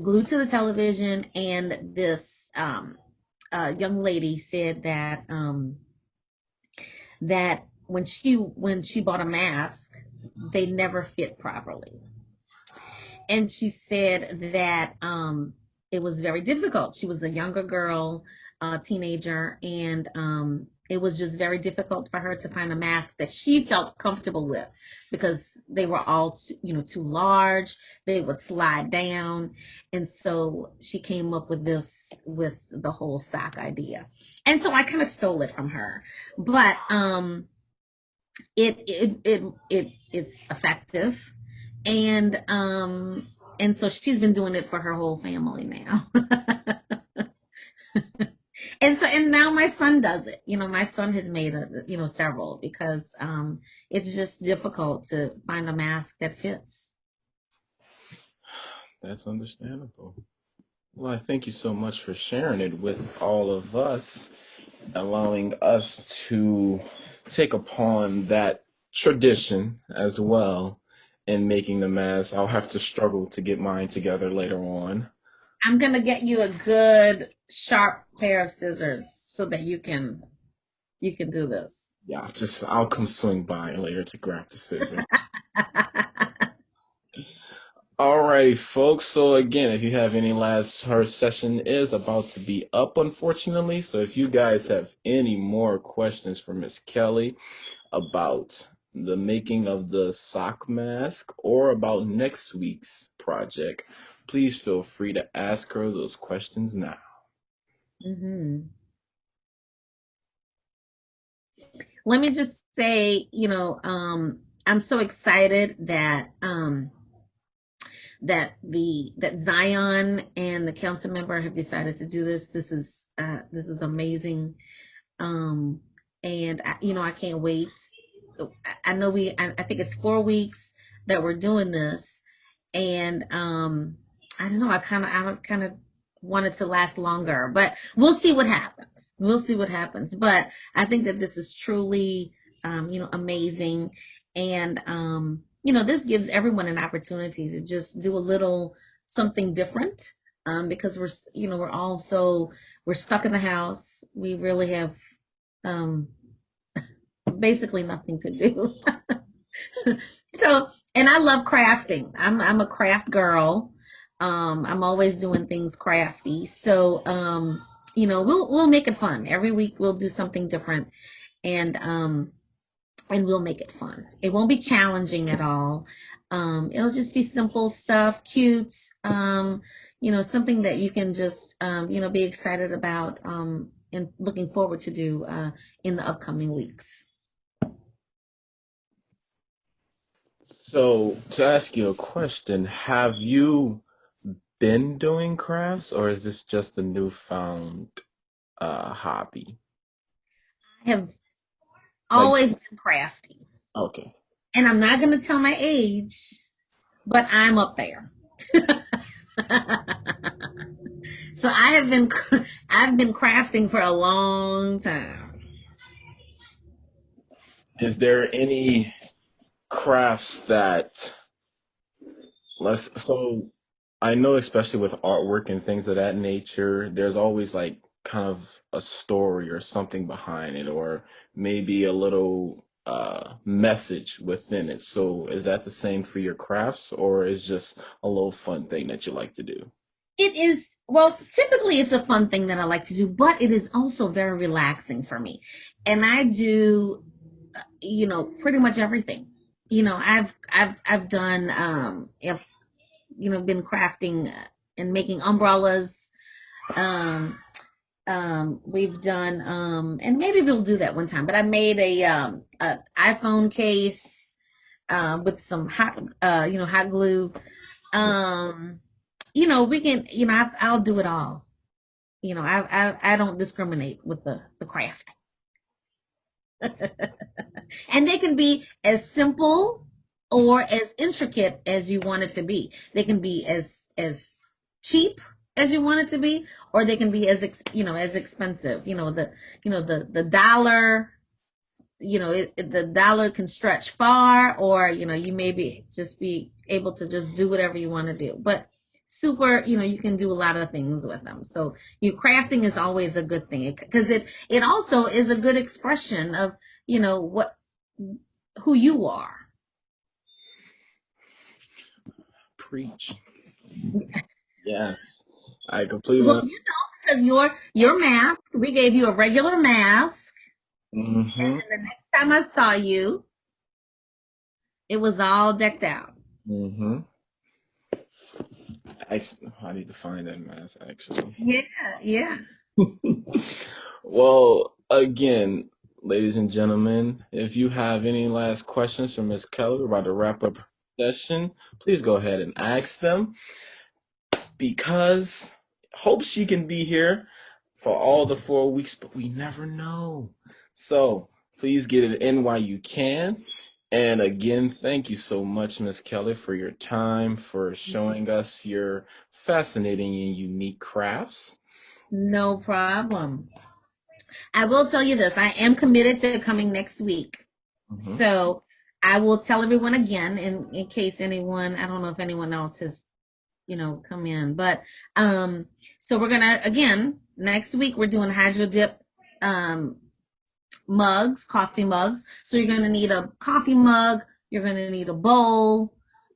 glued to the television, and this young lady said that that when she bought a mask, they never fit properly. And she said that it was very difficult. She was a younger girl, a teenager, and it was just very difficult for her to find a mask that she felt comfortable with because they were all, too large. They would slide down. And so she came up with the whole sock idea. And so I kind of stole it from her. But it's effective. And so she's been doing it for her whole family now. And now my son does it. My son has made several because it's just difficult to find a mask that fits. That's understandable. Well, I thank you so much for sharing it with all of us, allowing us to take upon that tradition as well in making the mask. I'll have to struggle to get mine together later on. I'm gonna get you a good sharp pair of scissors so that you can do this. Yeah, I'll come swing by later to grab the scissors. Alrighty, folks. So again, if you have any last, her session is about to be up, unfortunately. So if you guys have any more questions for Miss Kelly about the making of the sock mask or about next week's project, please feel free to ask her those questions now. hmm Let me just say, I'm so excited that Zion and the council member have decided to do this. This is amazing, and I can't wait. I know I think it's 4 weeks that we're doing this, and I don't know. I kind of want it to last longer, but we'll see what happens. We'll see what happens. But I think that this is truly, amazing, and this gives everyone an opportunity to just do a little something different, because we're stuck in the house. We really have um, basically nothing to do. So, and I love crafting. I'm a craft girl. I'm always doing things crafty. So, we'll make it fun. Every week we'll do something different, and we'll make it fun. It won't be challenging at all. It'll just be simple stuff, cute, something that you can just, be excited about, and looking forward to do, in the upcoming weeks. So to ask you a question, have you been doing crafts or is this just a newfound hobby? I have Like, always been crafty. okay. And I'm not going to tell my age, but I'm up there. So I've been crafting for a long time. Is there any crafts that so I know especially with artwork and things of that nature, there's always like kind of a story or something behind it or maybe a little message within it. So is that the same for your crafts or is just a little fun thing that you like to do? It is, well, typically it's a fun thing that I like to do, but it is also very relaxing for me. And I do, pretty much everything. I've done, been crafting, and making umbrellas. Um, we've done, and maybe we'll do that one time, but I made a iPhone case, with some hot glue. We can, I'll do it all. I don't discriminate with the craft. And they can be as simple or as intricate as you want it to be. They can be as cheap as you want it to be, or they can be as expensive. The dollar. The dollar can stretch far, or you maybe just be able to just do whatever you want to do. But super, you can do a lot of things with them. So crafting is always a good thing because it also is a good expression of who you are. Preach. Yes. I completely Well, because your mask, we gave you a regular mask, and then the next time I saw you, it was all decked out. Mm-hmm. I need to find that mask actually. Yeah. Well, again, ladies and gentlemen, if you have any last questions for Miss Kelly, we're about to wrap up her session. Please go ahead and ask them because hope she can be here for all the 4 weeks, but we never know. So please get it in while you can. And again, thank you so much, Miss Kelly, for your time, for showing us your fascinating and unique crafts. No problem. I will tell you this. I am committed to coming next week. Mhm. So I will tell everyone again in case anyone, I don't know if anyone else has, come in, but so we're gonna, again, next week we're doing hydro dip mugs, coffee mugs. So you're gonna need a coffee mug, you're gonna need a bowl,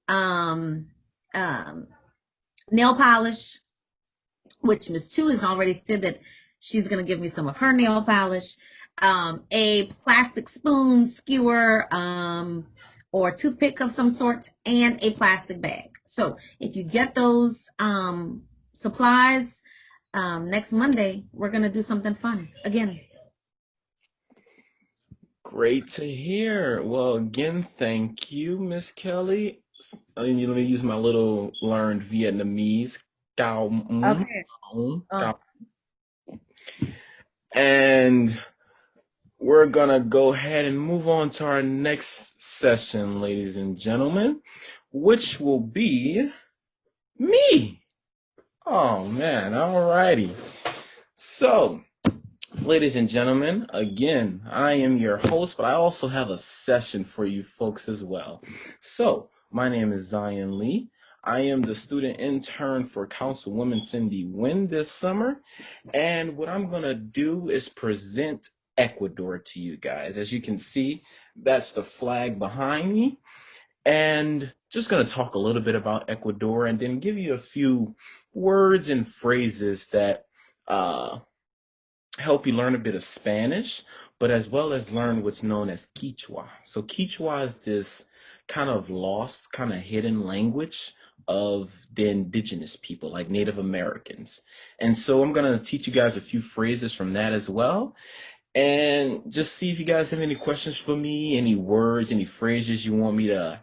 um, um, nail polish, which Miss Two has already said that she's going to give me some of her nail polish, a plastic spoon, skewer, or toothpick of some sort, and a plastic bag. So if you get those supplies, next Monday, we're going to do something fun again. Great to hear. Well, again, thank you, Miss Kelly. Let me use my little learned Vietnamese. Cao ung, Okay. cao. And we're gonna go ahead and move on to our next session, ladies and gentlemen, which will be me. Oh man, alrighty. So, ladies and gentlemen, again, I am your host, but I also have a session for you folks as well. So, my name is Zion Lee. I am the student intern for Councilwoman Cindy Nguyen this summer, and what I'm going to do is present Ecuador to you guys. As you can see, that's the flag behind me, and just going to talk a little bit about Ecuador and then give you a few words and phrases that help you learn a bit of Spanish, but as well as learn what's known as Quechua. So Quechua is this kind of lost, kind of hidden language of the indigenous people, like Native Americans. And so I'm going to teach you guys a few phrases from that as well. And just see if you guys have any questions for me, any words, any phrases you want me to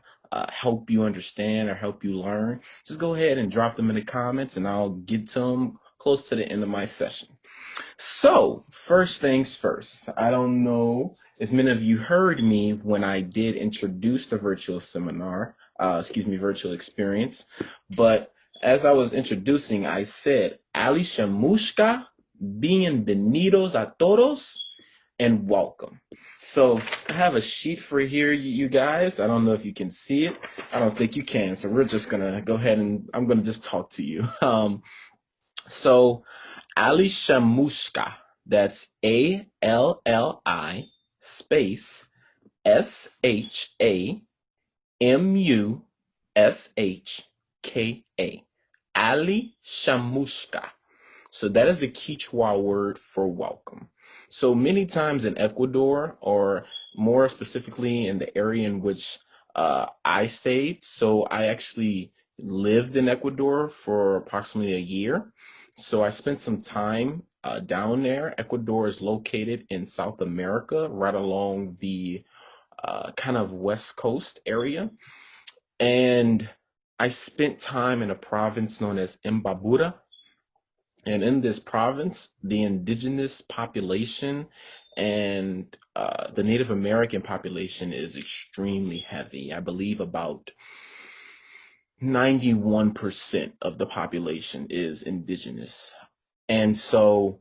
help you understand or help you learn. Just go ahead and drop them in the comments and I'll get to them close to the end of my session. So, first things first, I don't know if many of you heard me when I did introduce the virtual seminar, virtual experience, but as I was introducing, I said, Alicia Mushka, bienvenidos a todos, and welcome. So, I have a sheet for here, you guys. I don't know if you can see it. I don't think you can, so we're just going to go ahead and I'm going to just talk to you. So, Ali Shamushka, that's ALLI space SHAMUSHKA. Ali Shamushka. So that is the Quechua word for welcome. So many times in Ecuador, or more specifically in the area in which I stayed, so I actually lived in Ecuador for approximately a year. So I spent some time down there. Ecuador is located in South America, right along the kind of West Coast area. And I spent time in a province known as Imbabura. And in this province, the indigenous population and the Native American population is extremely heavy. I believe about 91% of the population is indigenous. And so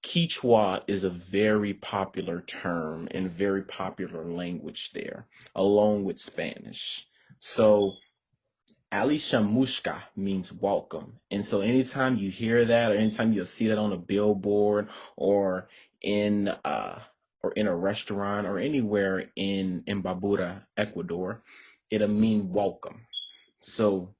Quechua is a very popular term and very popular language there, along with Spanish. So Ali Shamushka means welcome. And so anytime you hear that or anytime you'll see that on a billboard or in a restaurant or anywhere in Imbabura, Ecuador, it'll mean welcome. So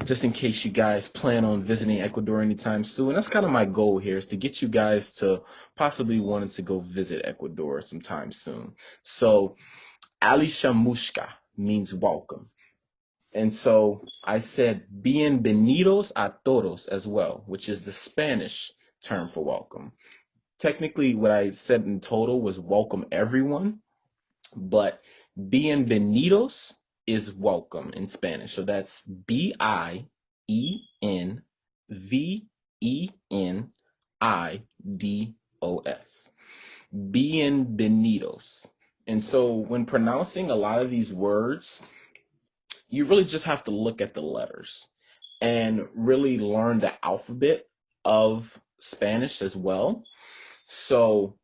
just in case you guys plan on visiting Ecuador anytime soon, that's kind of my goal here, is to get you guys to possibly wanting to go visit Ecuador sometime soon. So Ali Shamushka means welcome. And so I said bienvenidos a todos as well, which is the Spanish term for welcome. Technically, what I said in total was welcome everyone, but bienvenidos is welcome in Spanish. So that's Bienvenidos. Bienvenidos. And so when pronouncing a lot of these words, you really just have to look at the letters and really learn the alphabet of Spanish as well. So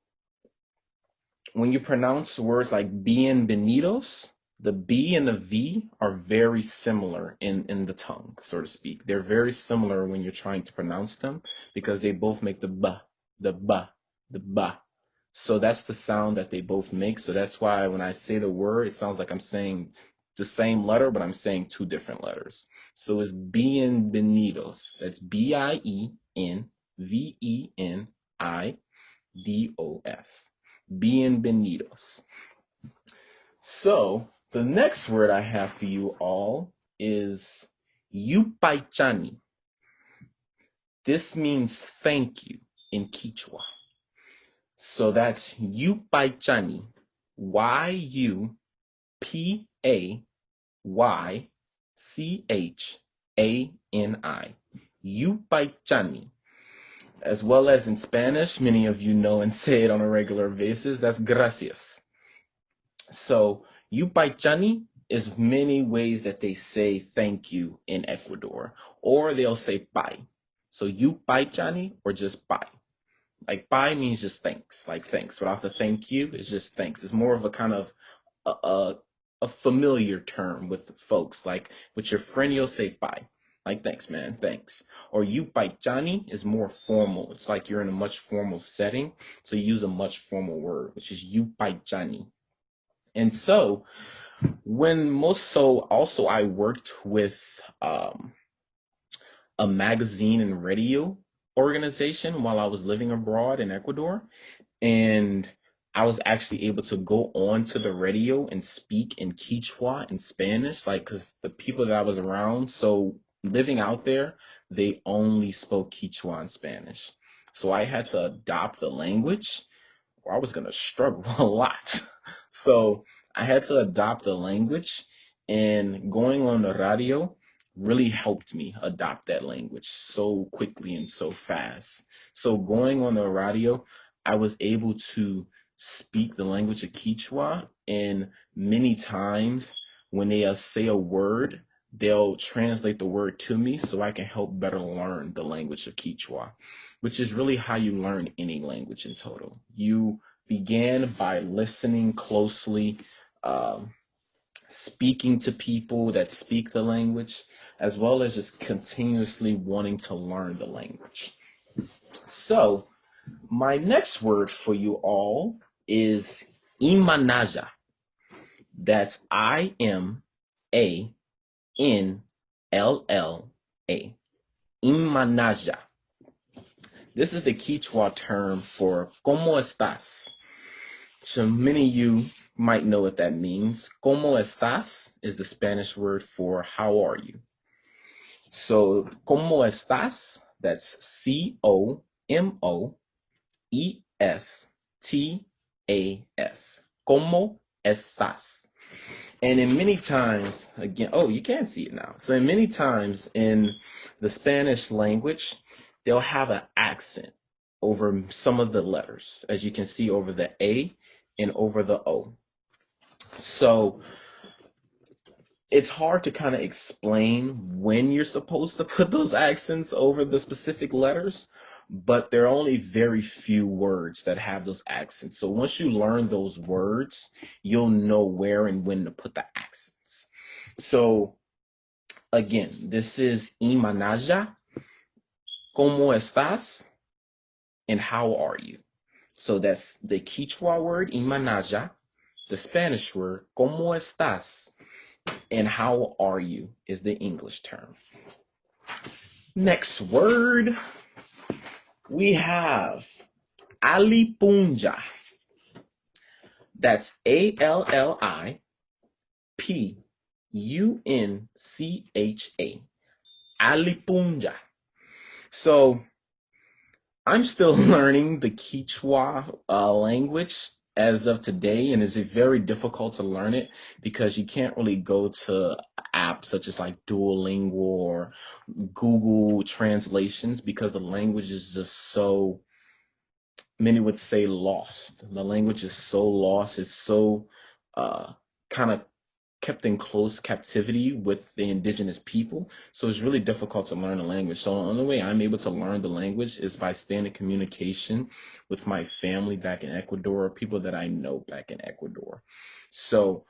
when you pronounce words like bienvenidos, The B and the V are very similar in the tongue, so to speak. They're very similar when you're trying to pronounce them because they both make the B, the B, the B. So that's the sound that they both make. So that's why when I say the word, it sounds like I'm saying the same letter, but I'm saying two different letters. So it's bienvenidos. That's Bienvenidos. Bienvenidos. So the next word I have for you all is Yupaichani. This means thank you in Quechua. So that's Yupaichani. Yupaychani. Yupaichani. As well as in Spanish, many of you know and say it on a regular basis, that's gracias. So Yupaichani is many ways that they say thank you in Ecuador, or they'll say bye. So Yupaichani or just bye. Like bye means just thanks, like thanks. Without the thank you, it's just thanks. It's more of a kind of a familiar term with folks. Like with your friend, you'll say bye. Like thanks, man, thanks. Or Yupaichani is more formal. It's like you're in a much formal setting, so you use a much formal word, which is Yupaichani. And so also I worked with a magazine and radio organization while I was living abroad in Ecuador. And I was actually able to go on to the radio and speak in Quechua and Spanish, like, because the people that I was around, so living out there, they only spoke Quechua and Spanish. So I had to adopt the language, or I was going to struggle a lot. So I had to adopt the language, and going on the radio really helped me adopt that language so quickly and so fast. So going on the radio, I was able to speak the language of Quechua, and many times when they say a word, they'll translate the word to me so I can help better learn the language of Quechua, which is really how you learn any language in total. You began by listening closely, speaking to people that speak the language, as well as just continuously wanting to learn the language. So my next word for you all is imanaja. That's Imalla. Imanaja. This is the Quechua term for ¿Cómo estás? So many of you might know what that means. ¿Cómo estás? Is the Spanish word for how are you? So ¿Cómo estás? That's COMOESTAS. ¿Cómo estás? And in many times, again, oh, you can see it now. So in many times in the Spanish language, they'll have an accent over some of the letters, as you can see over the A and over the O. So it's hard to kind of explain when you're supposed to put those accents over the specific letters, but there are only very few words that have those accents. So once you learn those words, you'll know where and when to put the accents. So again, this is imanaja, ¿Cómo estás? And how are you? So that's the Quechua word, imanaja, the Spanish word, ¿Cómo estás? And how are you is the English term. Next word, we have alipunja. That's ALLIPUNCHA. Alipunja. So I'm still learning the Quechua language as of today, and it's very difficult to learn it because you can't really go to apps such as like Duolingo or Google translations because the language is just so, many would say, lost. The language is so lost. It's so kind of kept in close captivity with the indigenous people. So it's really difficult to learn the language. So the only way I'm able to learn the language is by staying in communication with my family back in Ecuador, or people that I know back in Ecuador. So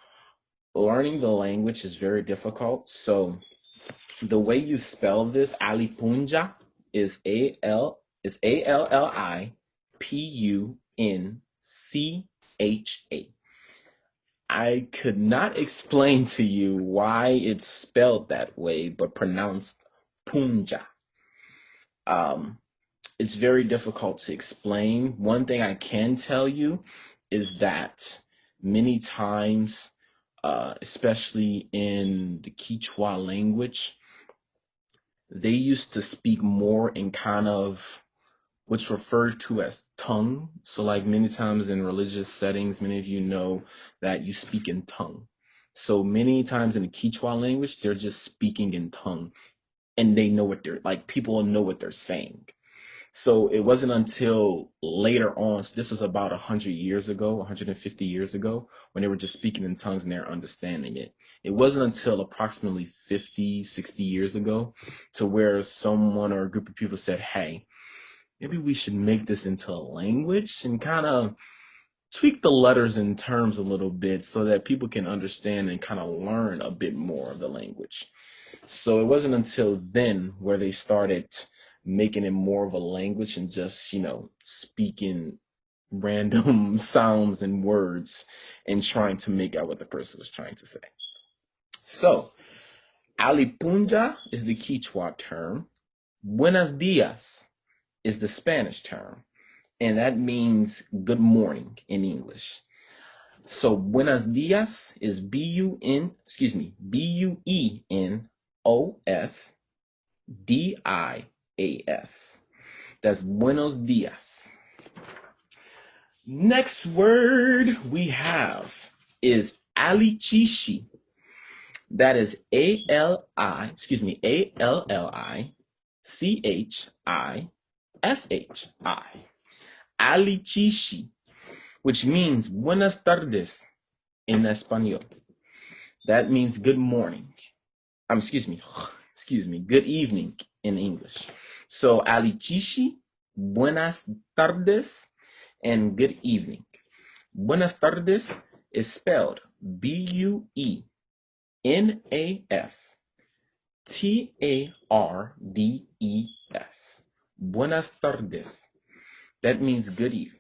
learning the language is very difficult. So the way you spell this, Alipunja, is Allipuncha. I could not explain to you why it's spelled that way, but pronounced Punja. It's very difficult to explain. One thing I can tell you is that many times, especially in the Quechua language, they used to speak more in kind of what's referred to as tongue. So like many times in religious settings, many of you know that you speak in tongue. So many times in the Quechua language, they're just speaking in tongue and they know what they're like, people know what they're saying. So it wasn't until later on, so this was about 100 years ago, 150 years ago, when they were just speaking in tongues and they're understanding it. It wasn't until approximately 50, 60 years ago to where someone or a group of people said, hey, maybe we should make this into a language and kind of tweak the letters and terms a little bit so that people can understand and kind of learn a bit more of the language. So it wasn't until then where they started making it more of a language and just, speaking random sounds and words and trying to make out what the person was trying to say. So, Alipunja is the Quechua term. Buenos dias is the Spanish term, and that means good morning in English. So, buenos dias is Buenos. That's buenos dias. Next word we have is Allichishi. That is Allichishi. Allichishi, which means buenas tardes in Espanol. That means good morning. Good evening in English. So Allichishi, buenas tardes, and good evening. Buenas tardes is spelled Buenastardes. Buenas tardes. That means good evening.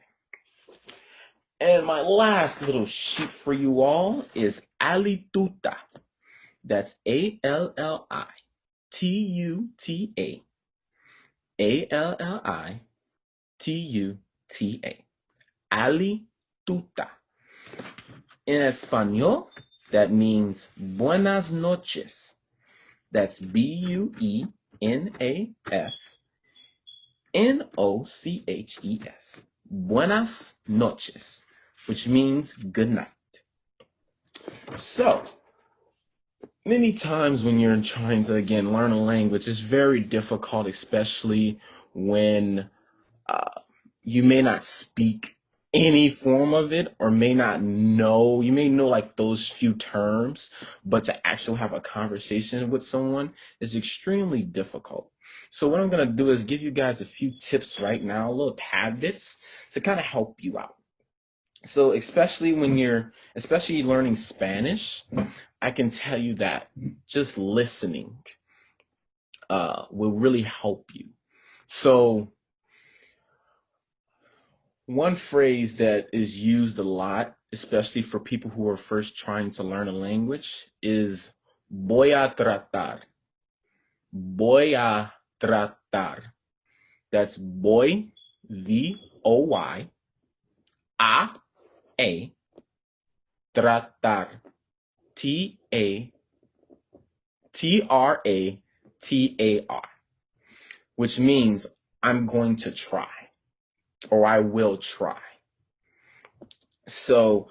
And my last little sheet for you all is Allituta. That's Allituta. Allituta. Allituta. In Espanol, that means buenas noches. That's Buenasnoches. Buenas noches, which means good night. So, many times when you're trying to, again, learn a language, it's very difficult, especially when you may not speak any form of it or may not know, you may know like those few terms, but to actually have a conversation with someone is extremely difficult. So what I'm going to do is give you guys a few tips right now, little tidbits to kind of help you out. So especially when you're learning Spanish, I can tell you that just listening will really help you. So one phrase that is used a lot, especially for people who are first trying to learn a language, is voy a tratar. Voy a tratar. That's voy, V-O-Y, a, tratar, T-A-T-R-A-T-A-R, which means I'm going to try, or I will try. So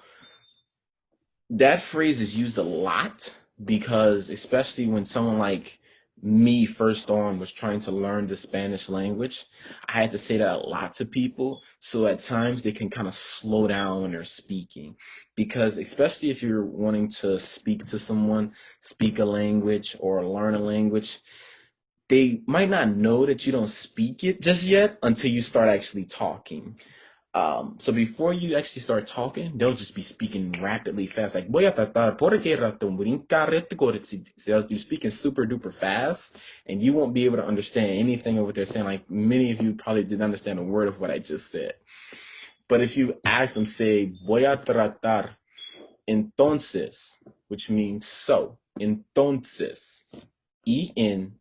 that phrase is used a lot because, especially when someone like me first on was trying to learn the Spanish language, I had to say that a lot to people. So at times they can kind of slow down when they're speaking, because especially if you're wanting to speak to someone, speak a language or learn a language, they might not know that you don't speak it just yet until you start actually talking. So before you actually start talking, they'll just be speaking rapidly fast, like voy a tratar por qué razón brincar they'll be speaking super duper fast, and you won't be able to understand anything of what they're saying. Like many of you probably didn't understand a word of what I just said. But if you ask them, say voy a tratar entonces, which means so, entonces, entonces,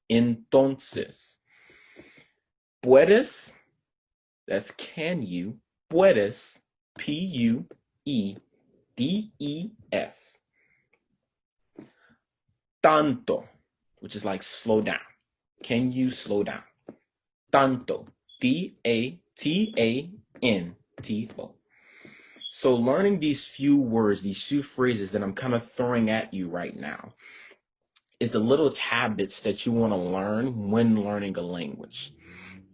entonces. Puedes, that's can you, puedes, Puedes. Tanto, which is like slow down. Can you slow down? Tanto, Tanto. So learning these few words, these few phrases that I'm kind of throwing at you right now, is the little habits that you want to learn when learning a language.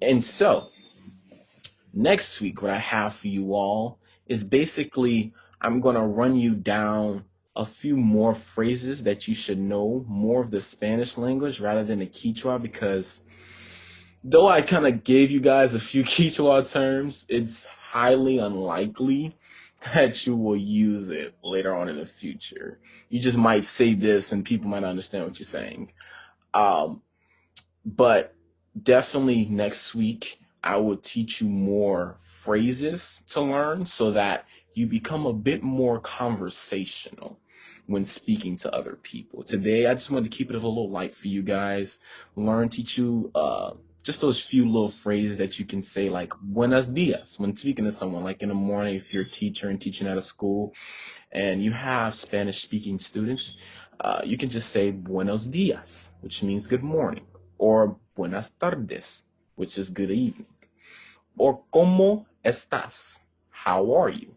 And so, next week, what I have for you all is basically I'm going to run you down a few more phrases that you should know, more of the Spanish language rather than the Quechua, because though I kind of gave you guys a few Quechua terms, it's highly unlikely that you will use it later on in the future. You just might say this and people might not understand what you're saying. But definitely next week, I will teach you more phrases to learn so that you become a bit more conversational when speaking to other people. Today, I just wanted to keep it a little light for you guys. Teach you just those few little phrases that you can say, like buenos dias when speaking to someone, like in the morning if you're a teacher and teaching at a school and you have Spanish speaking students, you can just say buenos dias, which means good morning, or buenas tardes, which is good evening, or ¿cómo estás? How are you?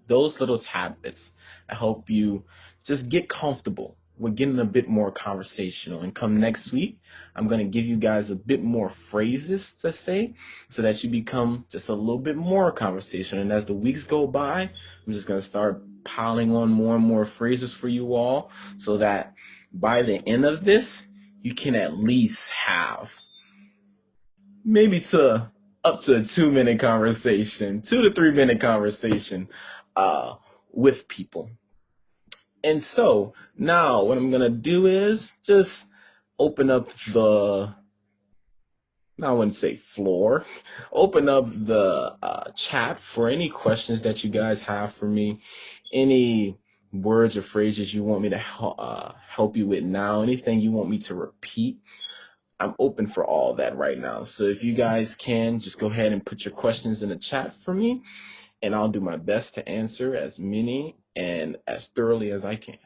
Those little habits help you just get comfortable with getting a bit more conversational. And come next week, I'm going to give you guys a bit more phrases to say so that you become just a little bit more conversational. And as the weeks go by, I'm just going to start piling on more and more phrases for you all so that by the end of this, you can at least have maybe up to a 2-minute conversation, 2 to 3-minute conversation with people. And so now what I'm going to do is just open up I wouldn't say floor, open up the chat for any questions that you guys have for me, any words or phrases you want me to help you with now, anything you want me to repeat. I'm open for all that right now. So if you guys can, just go ahead and put your questions in the chat for me, and I'll do my best to answer as many and as thoroughly as I can.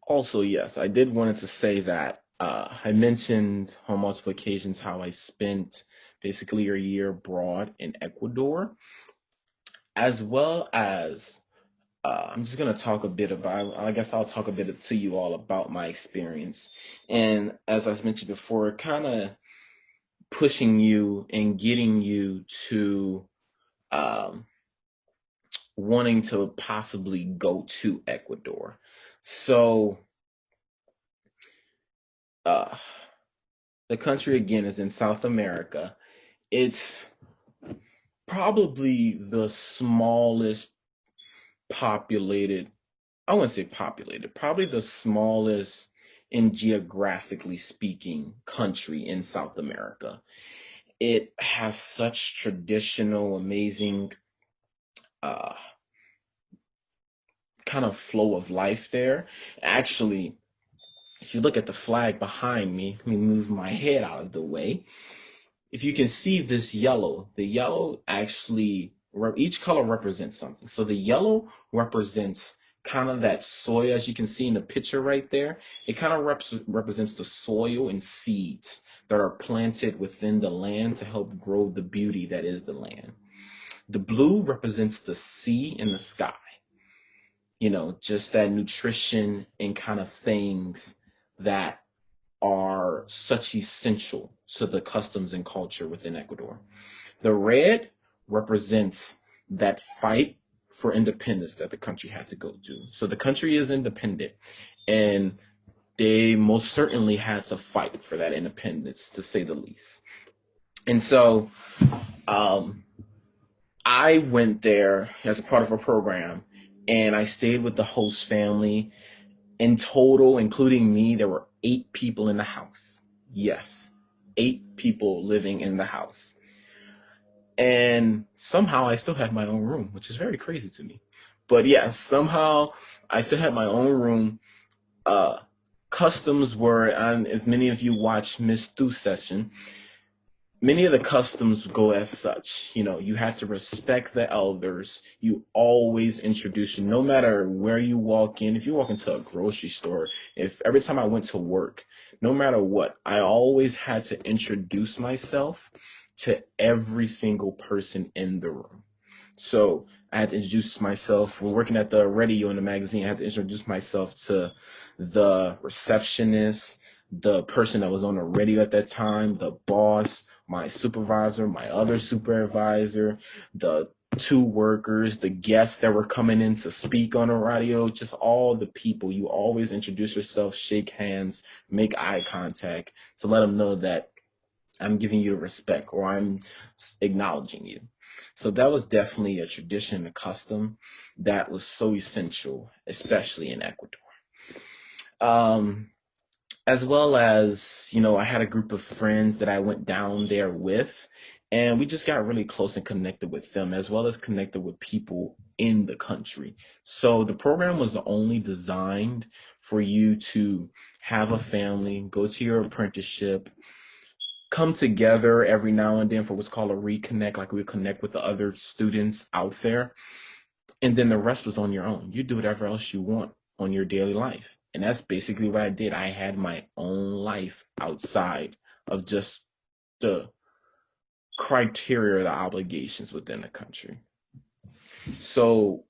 Also, yes, I did wanted to say that I mentioned on multiple occasions how I spent basically a year abroad in Ecuador, as well as I'm just going to talk a bit about, I guess I'll talk a bit to you all about my experience. And as I've mentioned before, kind of pushing you and getting you to um, wanting to possibly go to Ecuador. So, uh, the country again is in South America. It's probably the smallest populated, I wouldn't say populated, probably the smallest in geographically speaking country in South America. It has such traditional, amazing uh, kind of flow of life there. Actually, if you look at the flag behind me, let me move my head out of the way. If you can see this yellow, the yellow actually, each color represents something. So the yellow represents kind of that soil, as you can see in the picture right there. It kind of represents the soil and seeds that are planted within the land to help grow the beauty that is the land. The blue represents the sea and the sky, just that nutrition and kind of things that are such essential to the customs and culture within Ecuador. The red represents that fight for independence that the country had to go to. So the country is independent, and they most certainly had to fight for that independence, to say the least. And so I went there as a part of a program, and I stayed with the host family. In total, including me, there were 8 people in the house. Yes, 8 people living in the house. And somehow I still had my own room, which is very crazy to me. But yeah, somehow I still had my own room. Customs were, and if many of you watched Miss Thu session, many of the customs go as such. You had to respect the elders. You always introduce you, no matter where you walk in. If you walk into a grocery store, every time I went to work, no matter what, I always had to introduce myself to every single person in the room. So I had to introduce myself. When working at the radio in the magazine, I had to introduce myself to the receptionist, the person that was on the radio at that time, the boss, my supervisor, my other supervisor, the 2 workers, the guests that were coming in to speak on the radio, just all the people. You always introduce yourself, shake hands, make eye contact to let them know that I'm giving you respect or I'm acknowledging you. So that was definitely a tradition, a custom that was so essential, especially in Ecuador. As well as, I had a group of friends that I went down there with, and we just got really close and connected with them, as well as connected with people in the country. So the program was only designed for you to have a family, go to your apprenticeship, come together every now and then for what's called a reconnect, like we connect with the other students out there. And then the rest was on your own. You do whatever else you want on your daily life. And that's basically what I did. I had my own life outside of just the criteria, the obligations within the country. So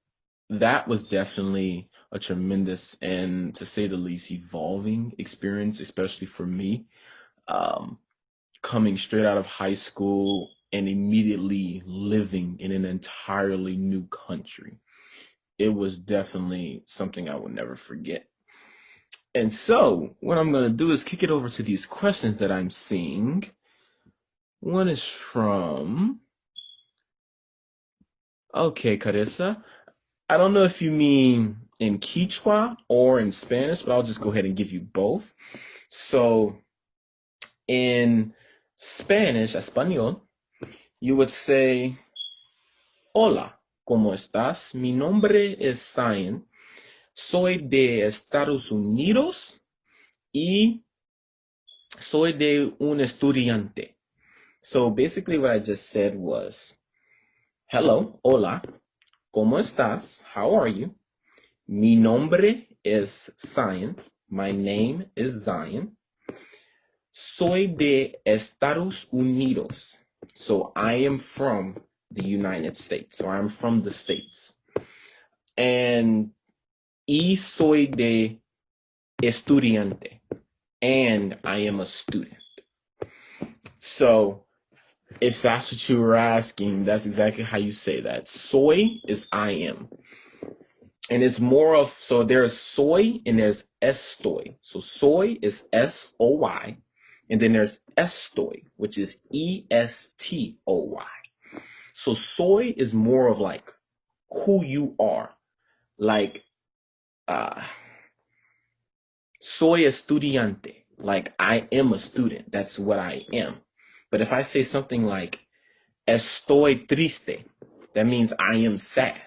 that was definitely a tremendous and, to say the least, evolving experience, especially for me. Coming straight out of high school and immediately living in an entirely new country. It was definitely something I would never forget. And so what I'm going to do is kick it over to these questions that I'm seeing. One is from, okay, Carissa. I don't know if you mean in Quechua or in Spanish, but I'll just go ahead and give you both. So in Spanish, español, you would say, hola, ¿cómo estás? Mi nombre es Zion. Soy de Estados Unidos y soy de un estudiante. So basically what I just said was, hello, hola, ¿cómo estás? How are you? Mi nombre es Zion. My name is Zion. Soy de Estados Unidos. So I am from the United States. So I'm from the States. And y soy de estudiante. And I am a student. So if that's what you were asking, that's exactly how you say that. Soy is I am. And it's more of, so there's soy and there's estoy. So soy is S-O-Y. And then there's estoy, which is E-S-T-O-Y. So soy is more of like who you are. Like, soy estudiante. Like, I am a student. That's what I am. But if I say something like estoy triste, that means I am sad.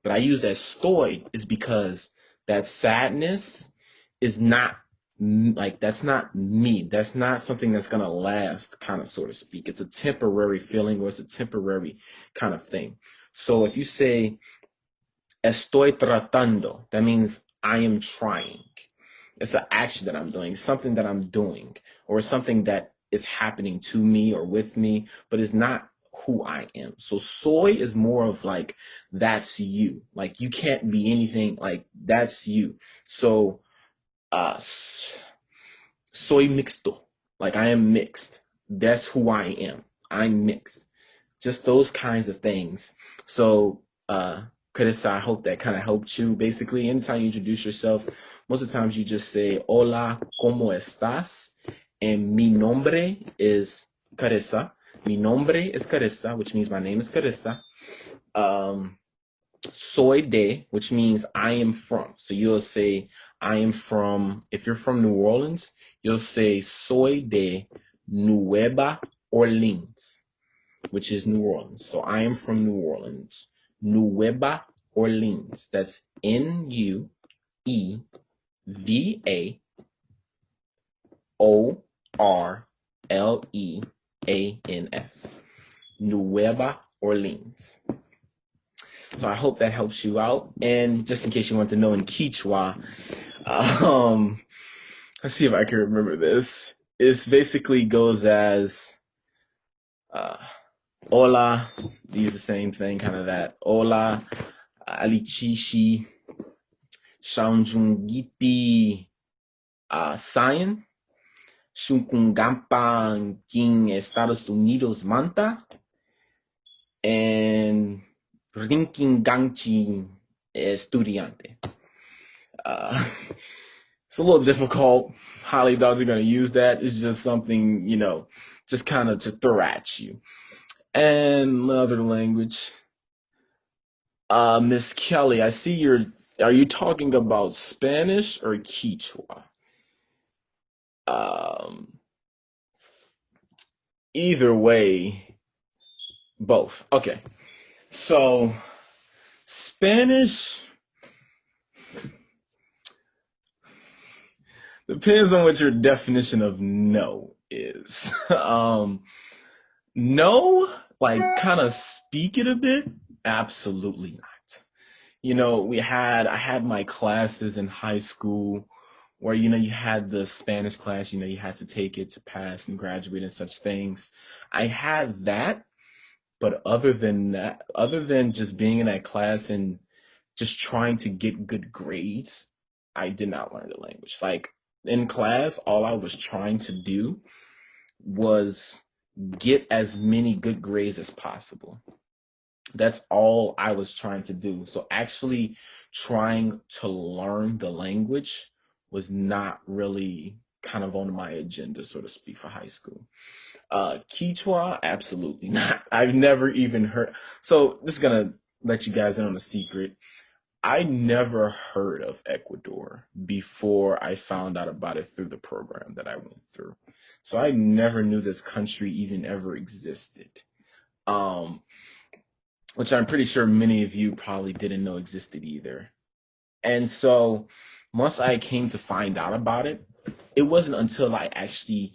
But I use estoy is because that sadness is not, like, that's not me. That's not something that's going to last, kind of, so to speak. It's a temporary feeling, or it's a temporary kind of thing. So if you say estoy tratando, that means I am trying. It's an action that I'm doing, something that I'm doing, or something that is happening to me or with me, but it's not who I am. So soy is more of like, that's you. Like you can't be anything, like that's you. So soy mixto, like I am mixed. That's who I am. I'm mixed. Just those kinds of things. So, Carissa, I hope that kind of helped you. Basically, anytime you introduce yourself, most of the times you just say, Hola, ¿cómo estás? And mi nombre is Carissa. Mi nombre is Carissa, which means my name is Carissa. Soy de, which means I am from. So you'll say, I am from, if you're from New Orleans, you'll say, soy de Nueva Orleans, which is New Orleans. So I am from New Orleans. Nueva Orleans. That's Nuevaorleans. Nueva Orleans. So I hope that helps you out. And just in case you want to know in Quechua, let's see if I can remember this. It basically goes as hola, these the same thing, kind of that. Hola, alichishi, shaunjungipi, Zion, shunkungampa, en Estados Unidos, manta, and rinkinganchi, estudiante. It's a little difficult. Highly doubt you're going to use that. It's just something, just kind of to throw at you. And another language. Miss Kelly, I see are you talking about Spanish or Quechua? Either way, both. Okay. So, Spanish depends on what your definition of no is. No, like kind of speak it a bit? Absolutely not. I had my classes in high school where, you had the Spanish class, you had to take it to pass and graduate and such things. I had that, but other than just being in that class and just trying to get good grades, I did not learn the language. Like in class, all I was trying to do was get as many good grades as possible. That's all I was trying to do. So actually trying to learn the language was not really kind of on my agenda, so to speak, for high school. Quechua, absolutely not. I've never even heard. So just gonna let you guys in on a secret. I never heard of Ecuador before I found out about it through the program that I went through. So I never knew this country even ever existed. Which I'm pretty sure many of you probably didn't know existed either. And so once I came to find out about it, it wasn't until I actually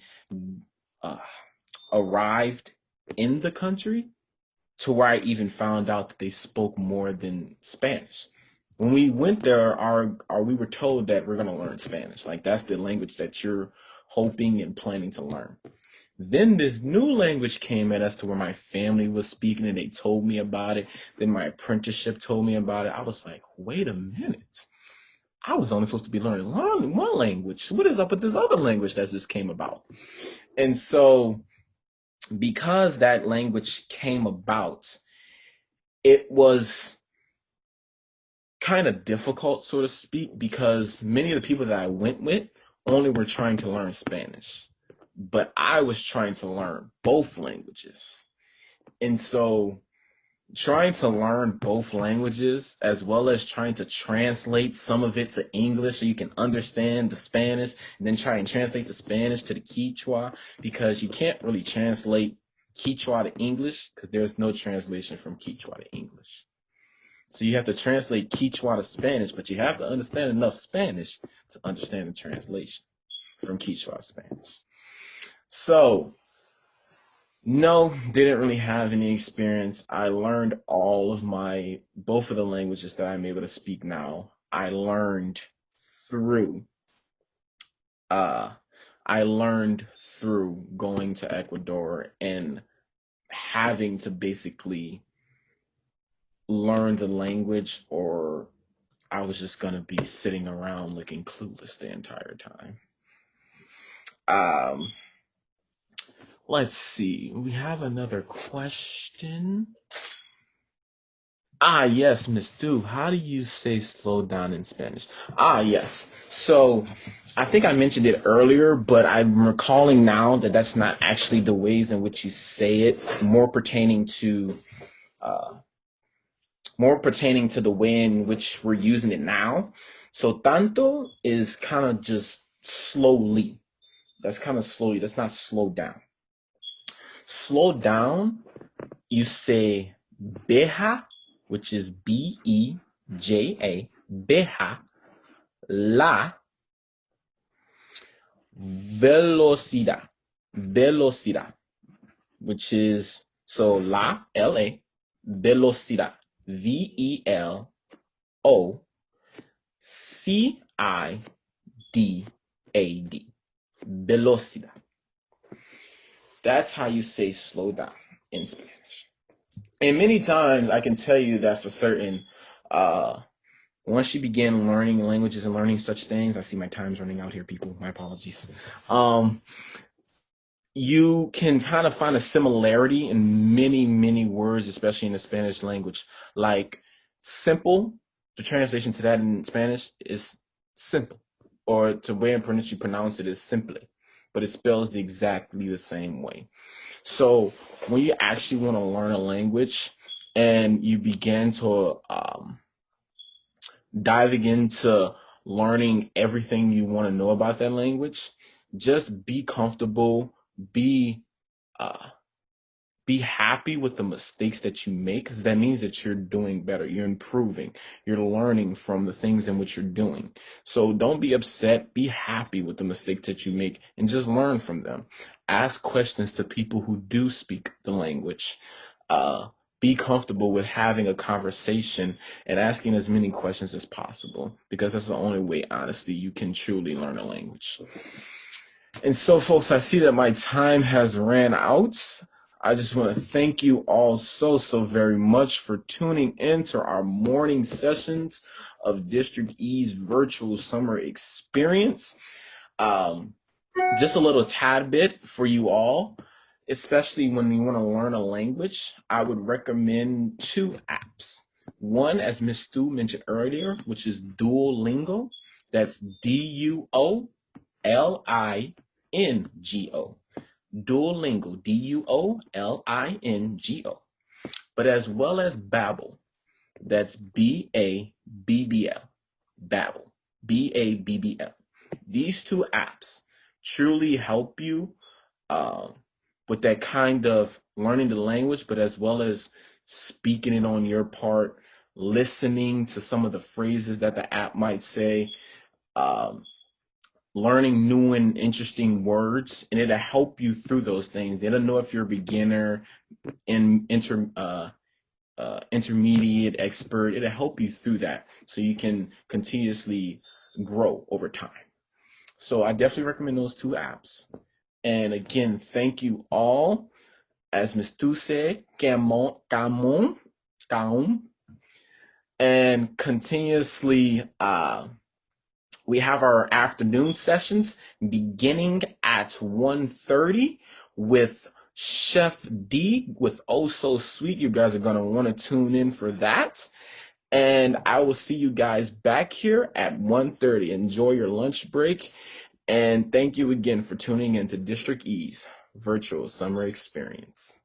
arrived in the country to where I even found out that they spoke more than Spanish. When we went there, we were told that we're going to learn Spanish. Like that's the language that you're hoping and planning to learn. Then this new language came at us to where my family was speaking and they told me about it. Then my apprenticeship told me about it. I was like, wait a minute. I was only supposed to be learning one language. What is up with this other language that just came about? And so because that language came about, it was kind of difficult, so to speak, because many of the people that I went with only were trying to learn Spanish. But I was trying to learn both languages. And so trying to learn both languages as well as trying to translate some of it to English so you can understand the Spanish and then try and translate the Spanish to the Quechua, because you can't really translate Quechua to English because there's no translation from Quechua to English. So you have to translate Quechua to Spanish, but you have to understand enough Spanish to understand the translation from Quechua to Spanish. So, no, didn't really have any experience. I learned both of the languages that I'm able to speak now. I learned through through going to Ecuador and having to basically learn the language, or I was just going to be sitting around looking clueless the entire time. Let's see. We have another question. Yes, Miss Du. How do you say slow down in Spanish? Yes. So I think I mentioned it earlier, but I'm recalling now that that's not actually the ways in which you say it. More pertaining to the way in which we're using it now. So tanto is kind of just slowly. That's kind of slowly. That's not slow down. Slow down, you say beja, which is B-E-J-A, beja, la velocidad, which is, so la, L-A, velocidad, V-E-L-O-C-I-D-A-D, velocidad. That's how you say slow down in Spanish. And many times I can tell you that for certain, once you begin learning languages and learning such things, I see my time's running out here, people. My apologies. You can kind of find a similarity in many, many words, especially in the Spanish language. Like simple, the translation to that in Spanish is simple, or the way in French you pronounce it is simple, but it spells exactly the same way. So when you actually want to learn a language and you begin to diving into learning everything you want to know about that language, just be comfortable, be happy with the mistakes that you make, because that means that you're doing better, you're improving, you're learning from the things in which you're doing. So don't be upset, be happy with the mistakes that you make and just learn from them. Ask questions to people who do speak the language. Be comfortable with having a conversation and asking as many questions as possible, because that's the only way, honestly, you can truly learn a language. And so, folks, I see that my time has ran out. I just want to thank you all so very much for tuning in to our morning sessions of District E's virtual summer experience. Just a little tad bit for you all, especially when you want to learn a language. I would recommend 2 apps. One, as Ms. Stu mentioned earlier, which is Duolingo. That's Duolingo. Duolingo, Duolingo. But as well as Babbel, that's Babbel, Babbel, Babbel. These 2 apps truly help you with that kind of learning the language, but as well as speaking it on your part, listening to some of the phrases that the app might say, learning new and interesting words, and it'll help you through those things. It'll know if you're a beginner, intermediate, expert. It'll help you through that so you can continuously grow over time. So I definitely recommend those 2 apps. And again, thank you all. As Ms. Tu said, kaum, and continuously we have our afternoon sessions beginning at 1:30 with Chef D with Oh So Sweet. You guys are going to want to tune in for that. And I will see you guys back here at 1:30. Enjoy your lunch break. And thank you again for tuning into District E's virtual summer experience.